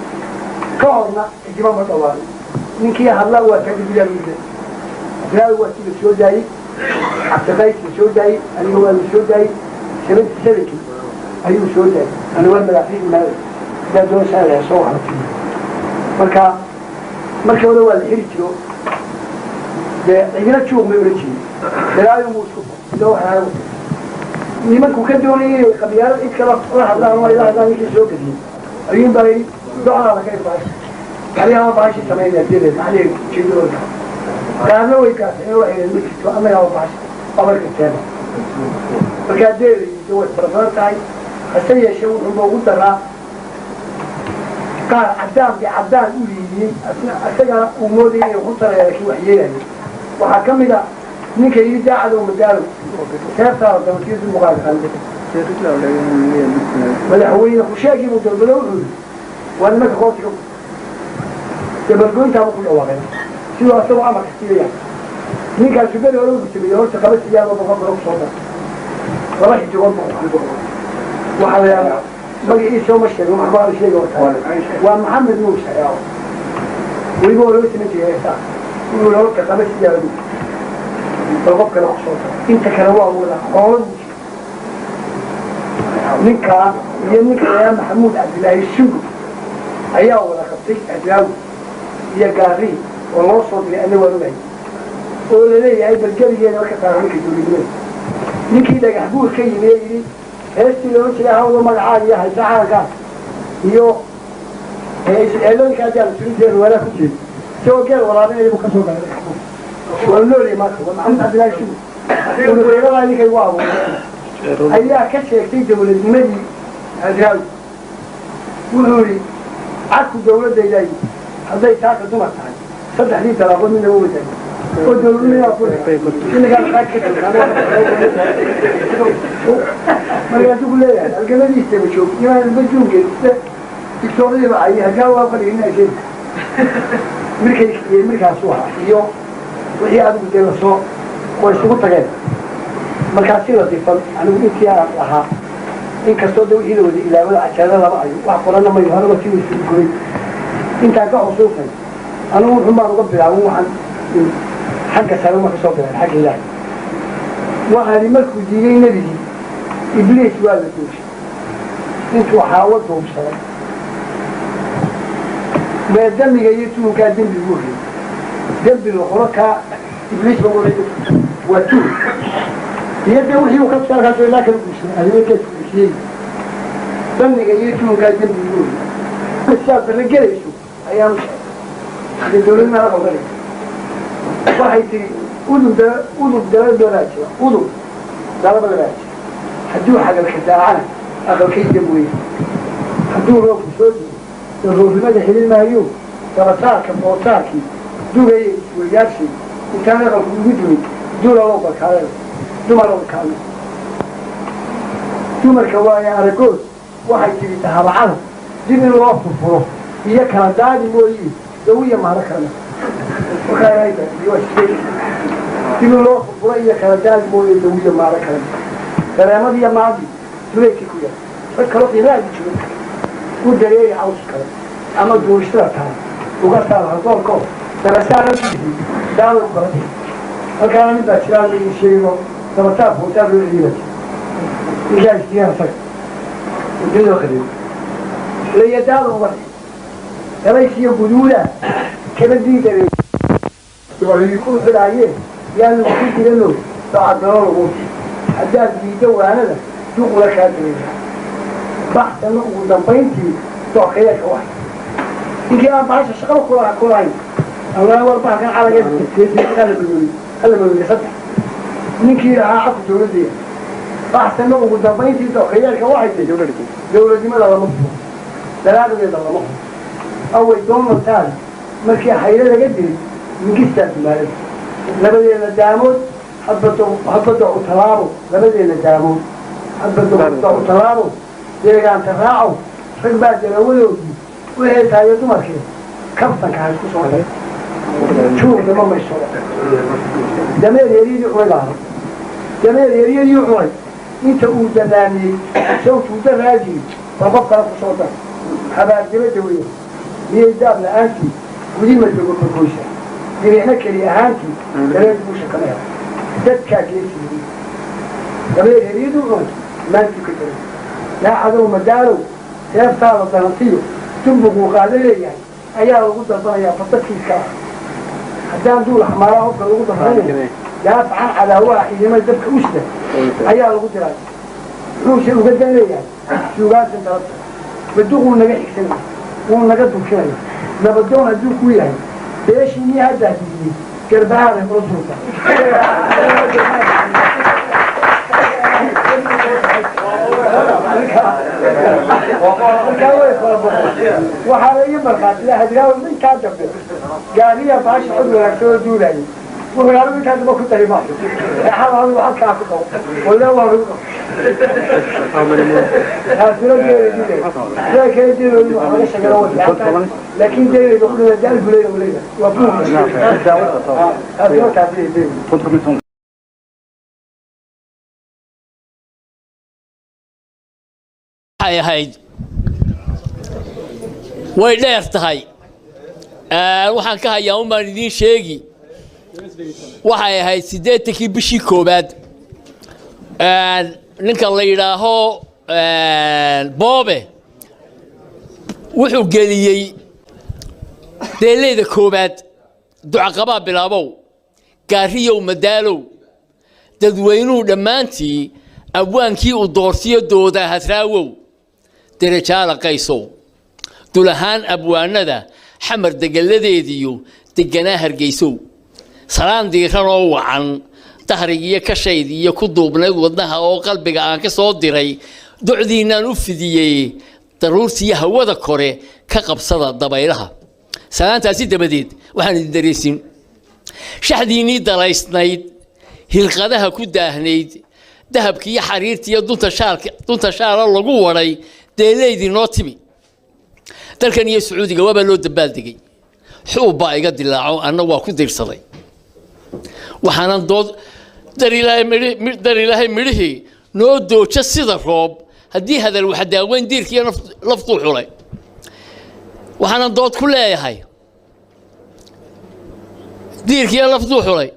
كأرنا الجماعة طوال من كي هلا هو تجد بلا ميزة لا هو تجد شو جاي عبدالله شو جاي اللي هو شو جاي سبت سبكي أيوه شو جاي أنا وين ملاحين ما ده دون سنة صوحة مركا ولا ولا حريتلو ده عندنا تشوف مبرشين لا يوم وصف لو حاول لمن كدوني قبيان إتكلم راح لا ما إله لا يجي سوق دي أيام باي دعاء لك كيف عليها باش تمين يدير عليه تشيلون كانوا يكاسروا إلى المسجد وأما يا باش أمر كتير فكادير يسوي فرفرتاي السيء شو موجود ترى قال عدان أولي أسيء أموري وخطر يا كي وحيي وحكم إذا نيك يرجع على مدار كيف توكيد المقابل ولا هو يخشاكي متبلو وأنا ما تخاطر تبلغون تابو كل واحد شو أسوأ عمك كثير نيك الشباب يقولوا بتبيعون تقبل سيارة بفضل صوتك وراح يجون وحلا بقي إيه شو مشكلة وما بعرف شيء ومحمد موسى يا ويقولوا اسمه جهة ويقولوا كتبت سيارة طلبك كلام صوتك أنت كلامه ولا خالص نكا ينك يا محمود عبد الله الشنقو أيها ولا خطيك أدلاو يا قاري والله صوت لأنه ولمي ولا ليه أي بالجري أنا وكتار عنك تقولي نكي ده حبوه كي يجري هستي لو أنت له هو ملعان يا هالساعة كان يو إلون كاجال تريد ولا كتير سو قال ولا أنا يبغى كسوق والله لي ما هو محمد عبد الله الشنقو ولو غير ذلك الواو أيها كشيء كتير ولا المدي أدلاو وهوري عكو دولة ديلاي هذا يتعاقد دمر تعال صدق لي تلاقون من هو تاني ودولة من يقول إنك أنا خاكك ما يقول لي أنا الجمال يستوي شوف يا البجوم كده تكتوري بقى يهجوا وقال هنا شيء مركز سوها اليوم وهي أبو جل سو ويسوق تجد مركزية تفضل أنا بقول فيها لها إن كسودوا إلى ولا ولا عشان لا بقى وقرنا ما يهرب فيه الكوري أنت كأو صوفي أنا أقول هم رب العالمين عن حق سلامة كسودة حق الله وهذه ملك الدين نبي إبليس والد توش أنتوا حاولتوا بسلام ما الدم جيتوا كان دم بالوجه دم بالخرق إبليس بقول وتو يبدأ وحي وكبسر هذا لكن هذا كيف شيء دم جيتوا كان دم بالوجه الشاب الرجال يشوف أيام الدولة ما رأوا ذلك واحد أولو دراجة أولو ضرب الراجة حدوه حاجة الخداع عنه أخذ كي دمويه حدوه روح بسودي الروح بمدى حليل ما يوم ترساك بوطاكي دو غير ويجارشي وكان يغلق بمدوي دو لو بكالي دو مرة بكالي دو مركوايا على قوس واحد تبي تهاب عنه دين الوقت الفروح هي كان دادي مويه دوية معركة وكان هيدا يوشي دين الوقت الفروح هي كان دادي مويه دوية معركة كلامه دي ماضي تريكي كويا فكرت لا يجوز ودري عاوز كلام أما دوشتها وقصر هذول كوب درسنا فيه داود قرطي فكان بشران يشيله تمتاب وتاب الرجال إيجاز فيها فك ودين خليل ليدار وقرطي ليش يقولون كبدي تري يقول في العين يعني كل له تعذر وموت حداد بيدو هذا تقول لك هذا بحث أنا ودمبينتي توقيك واحد إنك أنا بعيش الشغل كلها الله وربع كان على جد خلي من فتح إنك عاقب جولدي بحث أنا ودمبينتي توقيك واحد جولدي ما لا مفهوم لا بد لا مفهوم أول دوم ثاني مركي حيلة جدي من قصة مالك لبدينا الدامود حبته وطلابه لبدينا الدامود حبته وطلابه deegaan taraaco rag baa jarawadoodii wixii taayay dumarkii kabtanka ha isku soo dhigay juuqda ma mayso dameer yaryadii cunay inta uu danaaniyey sawtuu daraadii فقف كلام صوتا حبا جبت وين هي جاب لأنتي ودي ما تقول بكوشة هي هناك اللي أهانتي لا تقولش كمان دتك كيسي كمان يريدوا ما أنت كتير لا عدو مدارو سيف صار الضغطيو تنبغوا قادرين يعني أيها الغدة الضغطية فتكي كا حتى دول حمارة وكل الغدة الضغطية لا فعن على واحد يما يدبك وشده أيها الغدة روشي وقدم لي يعني شو قاعد انت بدوه نجح سنة ونجح بكشاي نبدون أدوك وياه ليش إني هذا تجي كربار يقصوك وحاليا مرقات لا هدراو من كاتب قال لي باش عضو ركتور دولاي وقالوا لي كاتب كنت ريما حاول واحد كاتب ولا هو لكن جاي يقولوا ده البليله وليله waxay ahayd way dheer tahay waxaan ka hayaa un baan idiin sheegi waxay ahayd 8 bishii koobaad ninka la yidhaaho boobe wuxuu geliyey deeleyda koobaad ducaqabaa bilaabow gaariyow madaalow dadweynuhu dhammaantii abwaankii uu doortiyo dooda hasraawow darajaala qaysow dulahaan abwaanada xamar degalladeediyo deganaa hargeysow salaan diiran oo wacan dahrigiyo kashaydiyo ku duubnayd wadnaha oo qalbiga aan ka soo diray ducdiinaan u fidiyey daruurtiyo hawada kore ka qabsada dabaylaha salaantaasi dabadeed waxaan idin dareysin shaxdiinnii dalaysnayd hilqadaha ku daahnayd dahabkiiyo xariirtiiyo dunta shaala lagu waday deeleydii noo timi dalkan iyo sacuudiga waabaa loo dabaaldegay xuub baa iga dilaaco anna waa ku dirsaday waxaanan dood dar ilaahay midhihii noo dooja sida roob haddii hadal wax daaweyn diirkiiyo laftuu xulay waxaanan dood ku leeyahay diirkiiyo laftuu xulay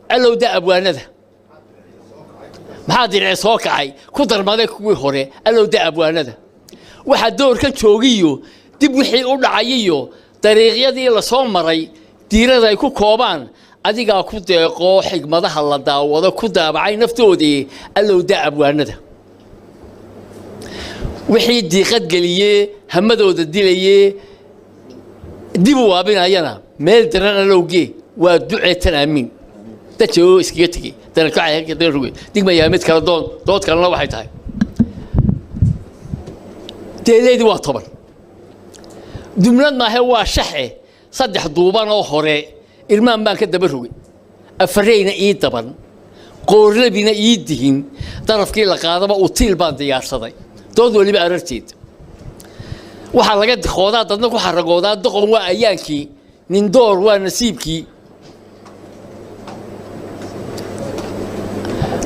alowda abwaanada maxaa dirce soo kacay ku darmaday kuwii hore alowda abwaanada waxaa doorkan joogiyo dib wixii u dhacayiyo dariiqyadii la soo maray diirada ay ku koobaan adigaa ku deeqoo xigmadaha la daawado ku daabacay naftoodii alowda abwaanada wixii diiqad geliyee hamadooda dilayee dib u waabinayana meel daran alowgee waa duceetan aamin dadkoo iskaga tegey digmayaa mid kale dood kalena waxay tahay deeleydii waa 10 dumlad maahe waa shaxe 3 duuban oo hore ilmaan baan ka daba rogay afareyna ii daban qoorlabina ii dihin darafkii la qaadaba uu tiil baan diyaarsaday dood waliba ararteed waxaa laga diqoodaa dadna ku xaragoodaa doqon waa ayaankii nin door waa nasiibkii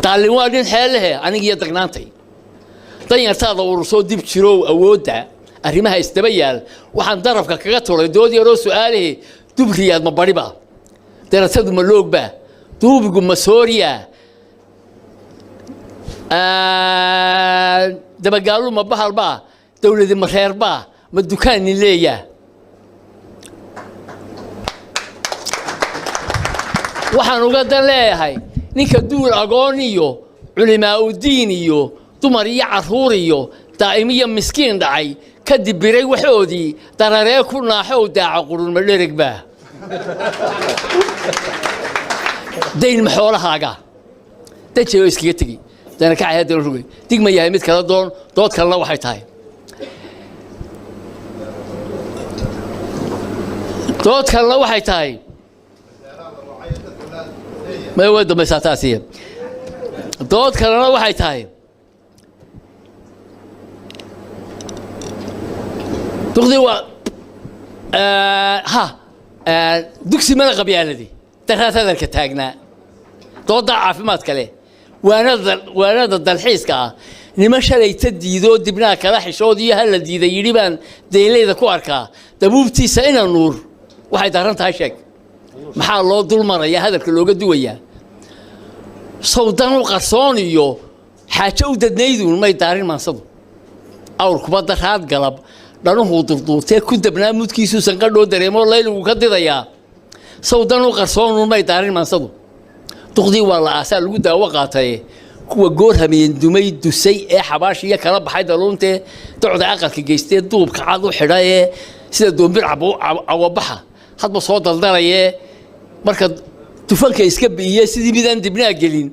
taalin waa nin xeelahe anigiyo dagnaantay danyartaada urursoo dib jirow awoodda arrimaha isdaba yaal waxaan darafka kaga tolay dood yaroo su'aalahe dubriyaad ma bariba darasadu ma loogba duubigu ma sooriya dabagaalu ma bahalba dawladi ma reerba ma dukaanni leeya waxaan uga dan leeyahay ninka duul agoon iyo culimaa u diin iyo dumar iyo carruur iyo daa'imiyo miskiin dhacay ka dibiray waxoodii dararee ku naaxow daaca qurunma dheregba dayn ma xoolahaaga dajeo iskaga tegi dana kacay haddana rugay digma yahay mid kala dood kalena waxay tahay dood kalena waxay tahay ما يود ما ساتاسية dood kalena waxay tahay تقضي dugsi mana qabyaaladii daraasada ka taagnaa dooda caafimaadka leh waanada dalxiiska ah nima shalay ta diido dibnaa kala xishoodiyo hala diiday yidhi baan deelayda ku arkaa dabuubtiisa ina nuur waxay daran tahay sheeg maxaa loo dul marayaa hadalka looga duwayaa sawdan u qarsoon iyo xaajo u dadnayduun may daarin maansadu awr kubadda raad galab dhanuhu durduurtee ku dabnaa mudkiisu sanqadhoo dareemo layligu ka didayaa sawdan u qarsoonuun may daarin maansadu duqdii waa la aasaa lagu daawo qaataye kuwa goor hameen dumay dusay ee xabaashiya kala baxay daluuntee docda aqalka geystee duubka cad u xidha ee sida doombir cawabaxa hadba soo daldalayee marka tufanka iska bi'iye sidii midaan dibnaa gelin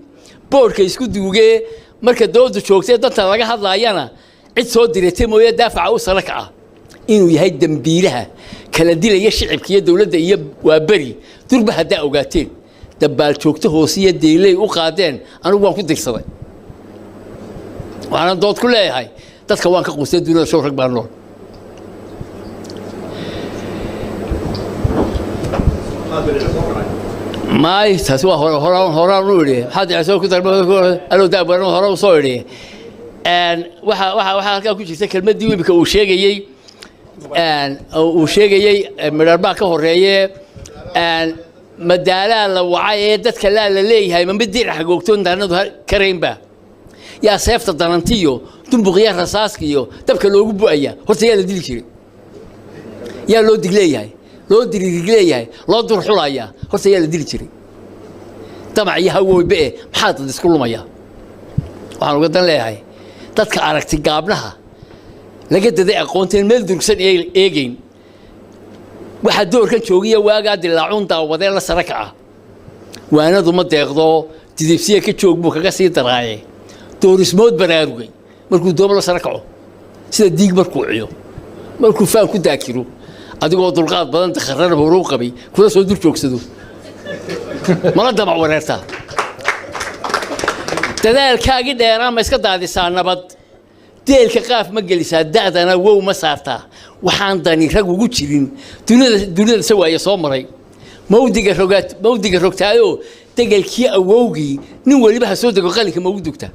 boodhka isku duugee marka doodu joogtee danta laga hadlaayana cid soo diratay mooye daafaca u sara kaca inuu yahay dambiilaha kala dilaya shicibka iyo dowladda iyo waa beri durba haddaa ogaateen dabbaal joogto hoosiyo deylay u qaadeen anigu waan ku dirsaday waxaana dood ku leeyahay dadka waan ka quustay dunida show rag baa nool maay taasi waa horaan u idhi maxaad dicasoo ku daraloo daabaran hore u soo idhi waxaa halkaa ku jirta kelmaddii imika uu sheegayey midharbaa ka horeeye madaalaa la wacay ee dadka laa la leeyahay ma mid dirax googtoon daanadu karaynba yaa seefta danantiyo dumbuqiya rasaaskiyo dabka loogu bu'aya horta yaa la dili jiray yaa loo dig leeyahay loo diririg leeyahay loo durxulayaa horta yaa la dili jiray damac iyo hawooybe maxaa dad isku lumaya waxaan uga dan leeyahay dadka aragti gaabnaha laga daday aqoonteen meel durugsan eegayn waxaa doorkan joogiya waagaa dilaacuun daawadee la sara kaca waanadu ma deeqdo didibsiya ka joog buu kaga sii daraaye doorismood baraarugay markuu doomo la sara kaco sida diig markuu ciyo markuu faan ku daakiro adigoo dulqaad badan dakharrana horuu qabay kula soo dur joogsado mala damac wareertaa dadaalkaagii dheeraa ma iska daadisaa nabad deelka qaaf ma gelisaa da'dana wow ma saartaa waxaan dani rag ugu jirin dunida sawaaye soo maray mawdiga rogtaayoo degelkii awowgii nin weliba ha soo dego qalinka ma ugu dugta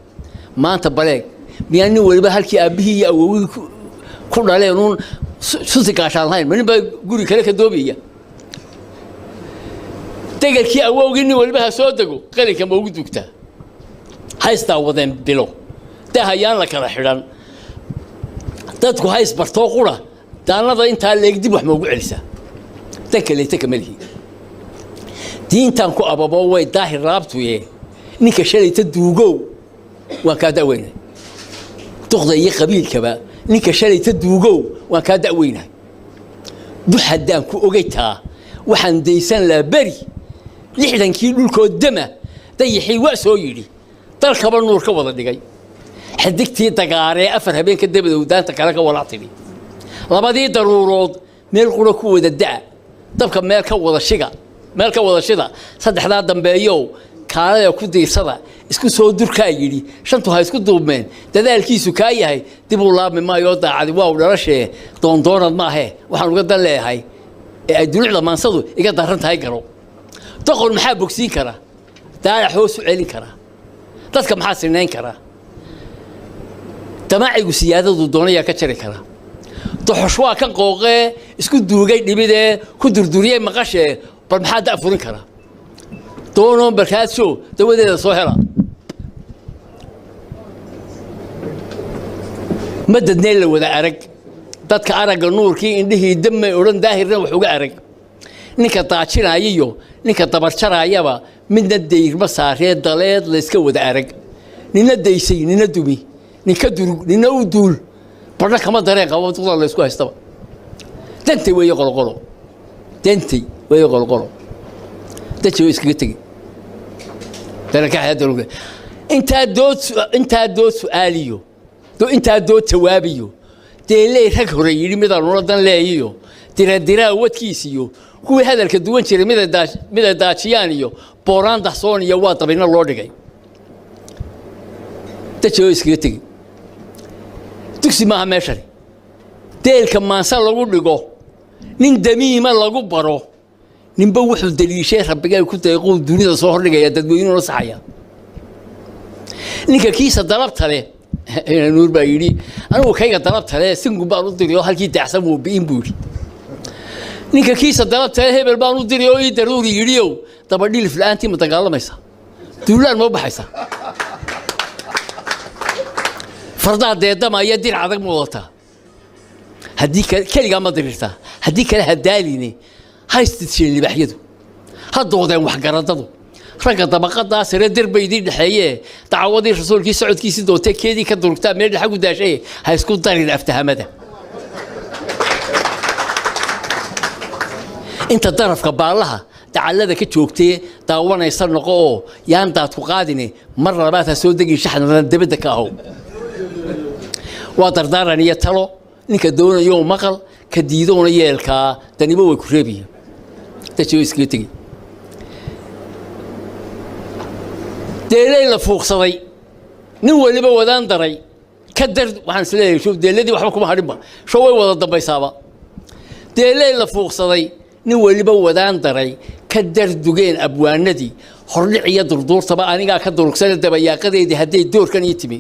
maanta baleeg miyaa nin weliba halkii aabbihii iyo awowgii ku dhaleen uun susi gaashaan lahayn ma nin baa guri kale ka doobaya degelkii awowgii nin weliba ha soo dego qalinka ma ugu dugta haystaa wadeen bilo dahayaan la kala xidhan dadku hays bartoo qura daanada intaa leeg dib wax ma ugu celisaa dan kaleeta kama lihi diintan ku ababo way daahir raabtuye ninka shalayta duugow waan kaa da'weynahay duqda iyo qabiilkaba ninka shalayta duugow waan kaa da'weynahay dux haddaan ku ogaytaa waxaan daysan laa beri 60kii dhulkoo dama dayixii waa soo yidhi dalkaba nuur ka wada dhigay xidigtii dagaaree 4 habeen ka dabadow daanta kale ka walac tidhi labadii daruurood meel qura ku wada da'a dabka meel ka wada shida saddexdaa dambeeyow kaalada ku diirsada isku soo durkaa yidhi shantu ha isku duubmeen dadaalkiisu kaa yahay dib u laabmi maayo daacadi waa u dhalashee doondoonad maahee waxaan uga dan leeyahay ee ay dulucda maansadu iga daran tahay garo doqon maxaa bogsiin kara daalax hoos u celin kara dadka maxaa sinayn kara damaacigu siyaadadu doonayaa ka jari kara doxosh waa kan qooqee isku duugay dhibidee ku durduriyey maqashee bal maxaa da' furin kara doonoon barkaadsho dawadeeda soo hela ma dadnee la wada arag dadka aragga nuurkii indhihii dammay odhan daahirna wax uga arag ninka daajinaayiyo ninka dabarjaraayaba midna dayrma saaree daleed layska wada arag nina daysay nina dumi ninka durug nina u duul badha kama dareen qabo duqda laysku haystaba dantay weeye qolqolo dantay weeye qolqolo dadkii way iskaga tegi darakaxda intaa dood su'aaliyo intaa dood jawaabiyo deeley rag hore yidhi midaan ula dan leeyiyo diradiraa wadkiisiyo kuwii hadalka duwan jiray mida daajiyaan iyo booraan dahsoon iyo waa dabina loo dhigay dadkii way iskaga tegi dugsi maaha meeshani deelka maansa lagu dhigo nin damiima lagu baro ninba wuxuu daliishay rabbiga ku deeqo dunida soo hordhigaya dadweynuhu la saxaya ninka kiisa dalabta leh نور بايري أنا وكيف ضربت عليه سنجو بارودري أو هالكي تحسبه بإمبوري نيكا كيس ضربت عليه بالبارودري أو يدروري يريو طبعا دي في الأنتي متقالة ميسا دولار ما بحيسا فرضا ديدا ما يدير عدم موضوعها هديك كلي ما دريرتا هديك لها داليني هاي استشين اللي بحيده هالضوضين وحقرددو رجع طبقات سر دربي دي الحياة تعودي رسول كي سعود كي سيدو تكيدي كدركتا مير حقو داش ايه هاي سكون طاري الافتها مدى انت طرف قبالها تعال ذاك تشوكتي طاوانا يصير نقو يان دات قادني مره بات سو دغي شحن دبدك اهو ودردارني يتلو ninka doonayo maqal ka diidoona yeelka taniba way ku reebiyo taasoo iska tagi deelay la fuuqsaday nin waliba wadaan daray ka dar waxaan isleeyahay shuf deeladii waxba kuma hadhinba soo way wada dambaysaaba deelay la fuuqsaday nin waliba wadaan daray ka dar dugeen abwaanadii hordhiciya durduurtaba aniga ka durugsan dabayaaqadeedii haday doorkan ii timi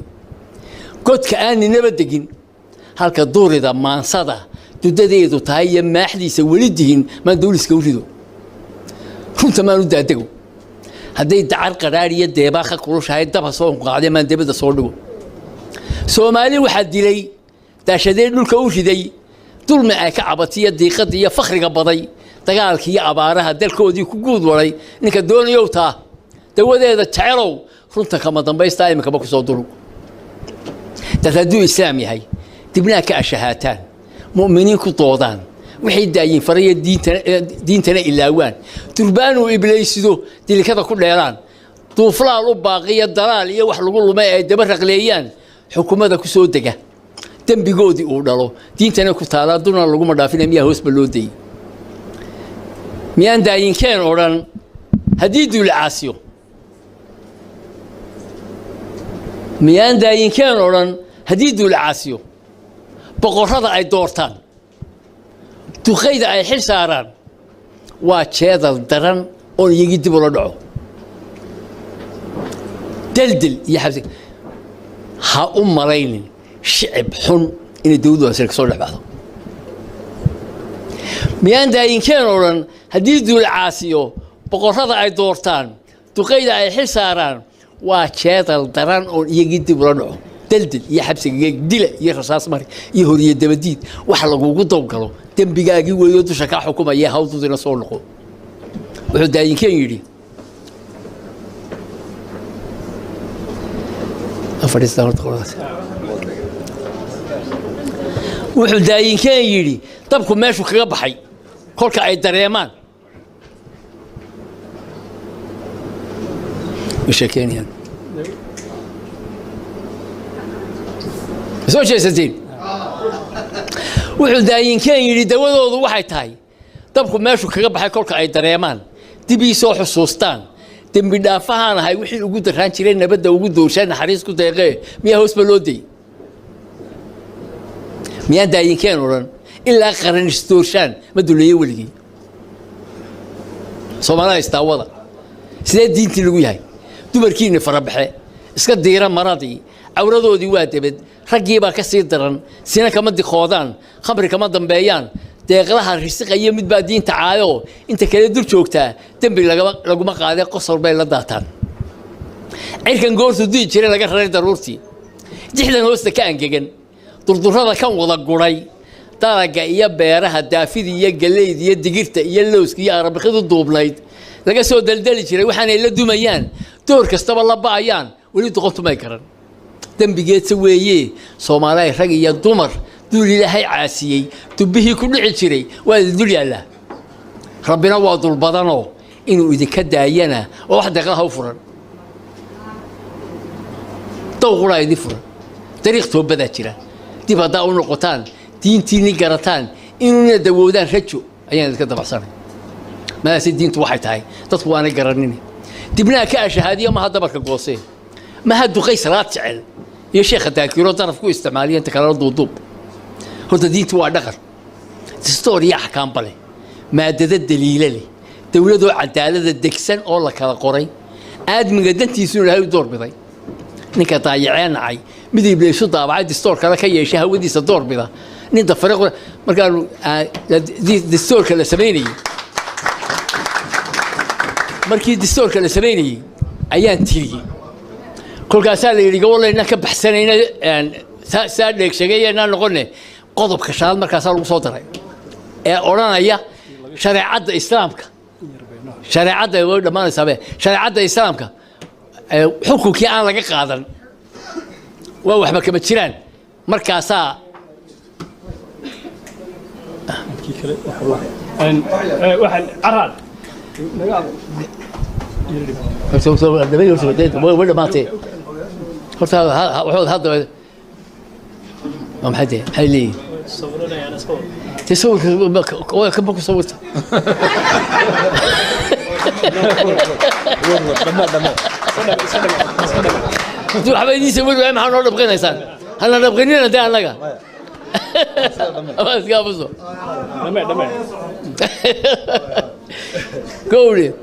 godka aan naba degin halka doorida maansada dudadeedu tahay maaxdiisa walidiin ma dawliska u rido runta ma u daadego haday dacar qaraariya deebaaqa kulushahay daba soo qaacday ma dibada soo dhigo Soomaali waxa dilay daashadeen dhulka u riday dulmi ay ka cabatiya diiqada iyo fakhriga baday dagaalkii iyo abaaraha dalkoodii ku guud waray ninka doonayo taa dawadeeda jecelow runta kama dambaysta imika ba ku soo duru dadadu islaam yahay dibna ka ashahaataan mu'miniin ku doodaan waxay daayeen fariya diintana ilaawaan turbaanu ibliisido dilkada ku dheeraan duuflaal u baaqiya dalaal iyo wax lagu lumay ay daba raqleeyaan xukuumadda ku soo dega dambigoodii uu dhalo diintana ku taala duna lagu madhaafin miyaa hoos balooday miyaan daayin keen oran hadii dul caasiyo miyaan daayin keen oran hadii dul caasiyo boqorrada ay doortaan duqeyda ay xil saaraan waa jeedal daran oo iyagii dib ula dhaco daldal iyo xabsi ha u malaynin shicib xun inay dawladdu asir kasoo dhex baxdo miyaan daayinkeen odhan haddii duul caasiyo boqorrada ay doortaan duqeyda ay xil saaraan waa jeedal daran oo iyagii dib ula dhaco daldal iyo xabsiga dila iyo rasaas mari iyo horiye dabadiid wax lagugu dowgalo dambigaagii weeyo dusha ka xukumaya hawdudina soo noqo wuxuu daayinkeen yidhi wuxuu daayinkeen yidhi dabku meeshu kaga baxay kolka ay dareemaan sheekeynayaan soo jeesatiin wuxuu daayinkeen yidhi dawadoodu waxay tahay dabku meeshu kaga baxay kolka ay dareemaan dib ii soo xusuustaan dembi dhaafahaan ahay wixii ugu daraan jiray nabadda ugu doorshaan naxariis ku deeqee miyaa hoos balooday miyaan daayinkeen odhan ilaa qaran isdoorshaan ma duleeye weligii Soomaalida istaawada sidee diintii lagu yahay dumarkiina farabaxe iska diira maradii awradoodii waa dabad raggii baa ka sii daran sina kama diqoodaan khamri kama dambeeyaan deeqlaha risiqaya mid baa diinta caayo inta kale dur joogtaa dambi laguma qaaday qosol bay la daataan cirkan goortu dii jiray laga raray daruurtii dixdan hoosta ka angegan durdurada kan wada guray dalaga iyo beeraha daafida iyo galeyd iyo digirta iyo lowska iyo arabiqidu duubnayd laga soo daldali jiray waxaan ay la dumayaan door kastaba la baayaan wali doqontu may garan dambigeedsa weeye Soomaaliya rag iyo dumar dul ilaahay caasiyay tubihii ku dhici jiray waa dul yaala rabbina waa dul badano inuu idinka daayana oo wax deeqlaha u furan dowqura idin furan dariiq toobada jira dib hadaa u noqotaan diintiini garataan inuu dawoodaan rajo ayaan idinka dabacsanay maasi diintu waxay tahay dadku waanay garanin dibna ka shahaadiyo ma hadaba ka goosay ma hadu qaysraad jecel iyo sheekha taakiro daraf ku isticmaaliyeen takala duudub horta diintu waa dhaqan historia ahkaam bale maadada daliila leh dawladdu cadaalada degsan oo la kala qoray aadmiga dantiisu ilaahay door biday ninka daayaceenacay midib leesu daabacay distoorka ka yeeshay hawadiisa door bida nin dafariq markaa distoorka la sameynayay markii distoorka la sameynayay ayaan tiriyey kolkaasaa la yidhi gabolayna ka baxsanayna saa dheegsheegaynaa noqone qodobka shanaad markaasaa lagu soo daray ee odhanaya shareecadda islaamka shareecadda way dhammaanaysaabee shareecadda islaamka xukunkii aan laga qaadan waa waxba kama jiraan markaasaa محدي حلي صورنا أنا صور تصور كم بكو صورت تو حبايبي يسوي ما حنا نبغينا إنسان هلا نبغينا ده أنا بس قابضوا دمع قولي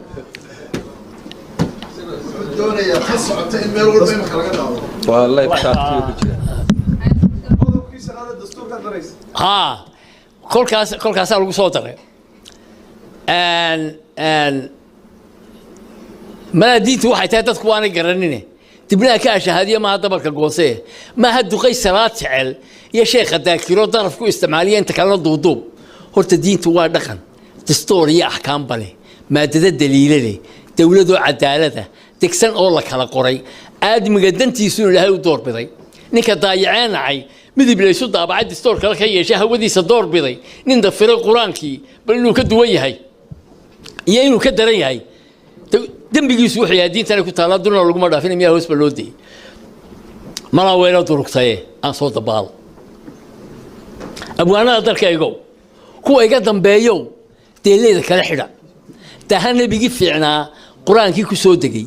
والله بشارتي ها كل كاس لو soo daray ما ديت waxay tahay dadku waan garanine dibna ka shahaadiye ma dabarka goosee ma hadu qaysaraad jecel iyo sheekha daakiro daraf ku isticmaaliye inta kala duuduub horta diintu waa dhaqan dastuur iyo ahkaam bale maadada daliilade dawladu cadaalada degsan oo la kala qoray aadmiga dantiisu ilaahay u doorbiday ninka daayaceenacay midib leesu daabacay dastuurka ka yeeshay hawadiisa door biday nin dafiray quraankii bal inuu ka duwan yahay iyo inuu ka daran yahay dambigiisu wuxuu yahay diintana ku taala dunna lagu ma dhaafin miyaa hoos baloodii mala weelo durugtay aan soo dabaal abwaanada dalkaygo kuwa iga dambeeyo deeleeda kala xidha tahan nabigi fiicnaa quraankii ku soo degay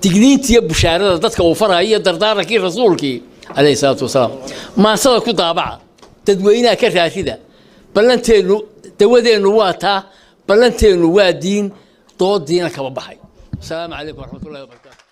digniintiya bushaarada dadka uu farayo dardaarankii rasuulkii عليه الصلاة والسلام ما صدق كضابعة تدوينا كراشدة بلنتين تودين واتا بلنتين وادين طود دينك وبحي السلام عليكم ورحمة الله وبركاته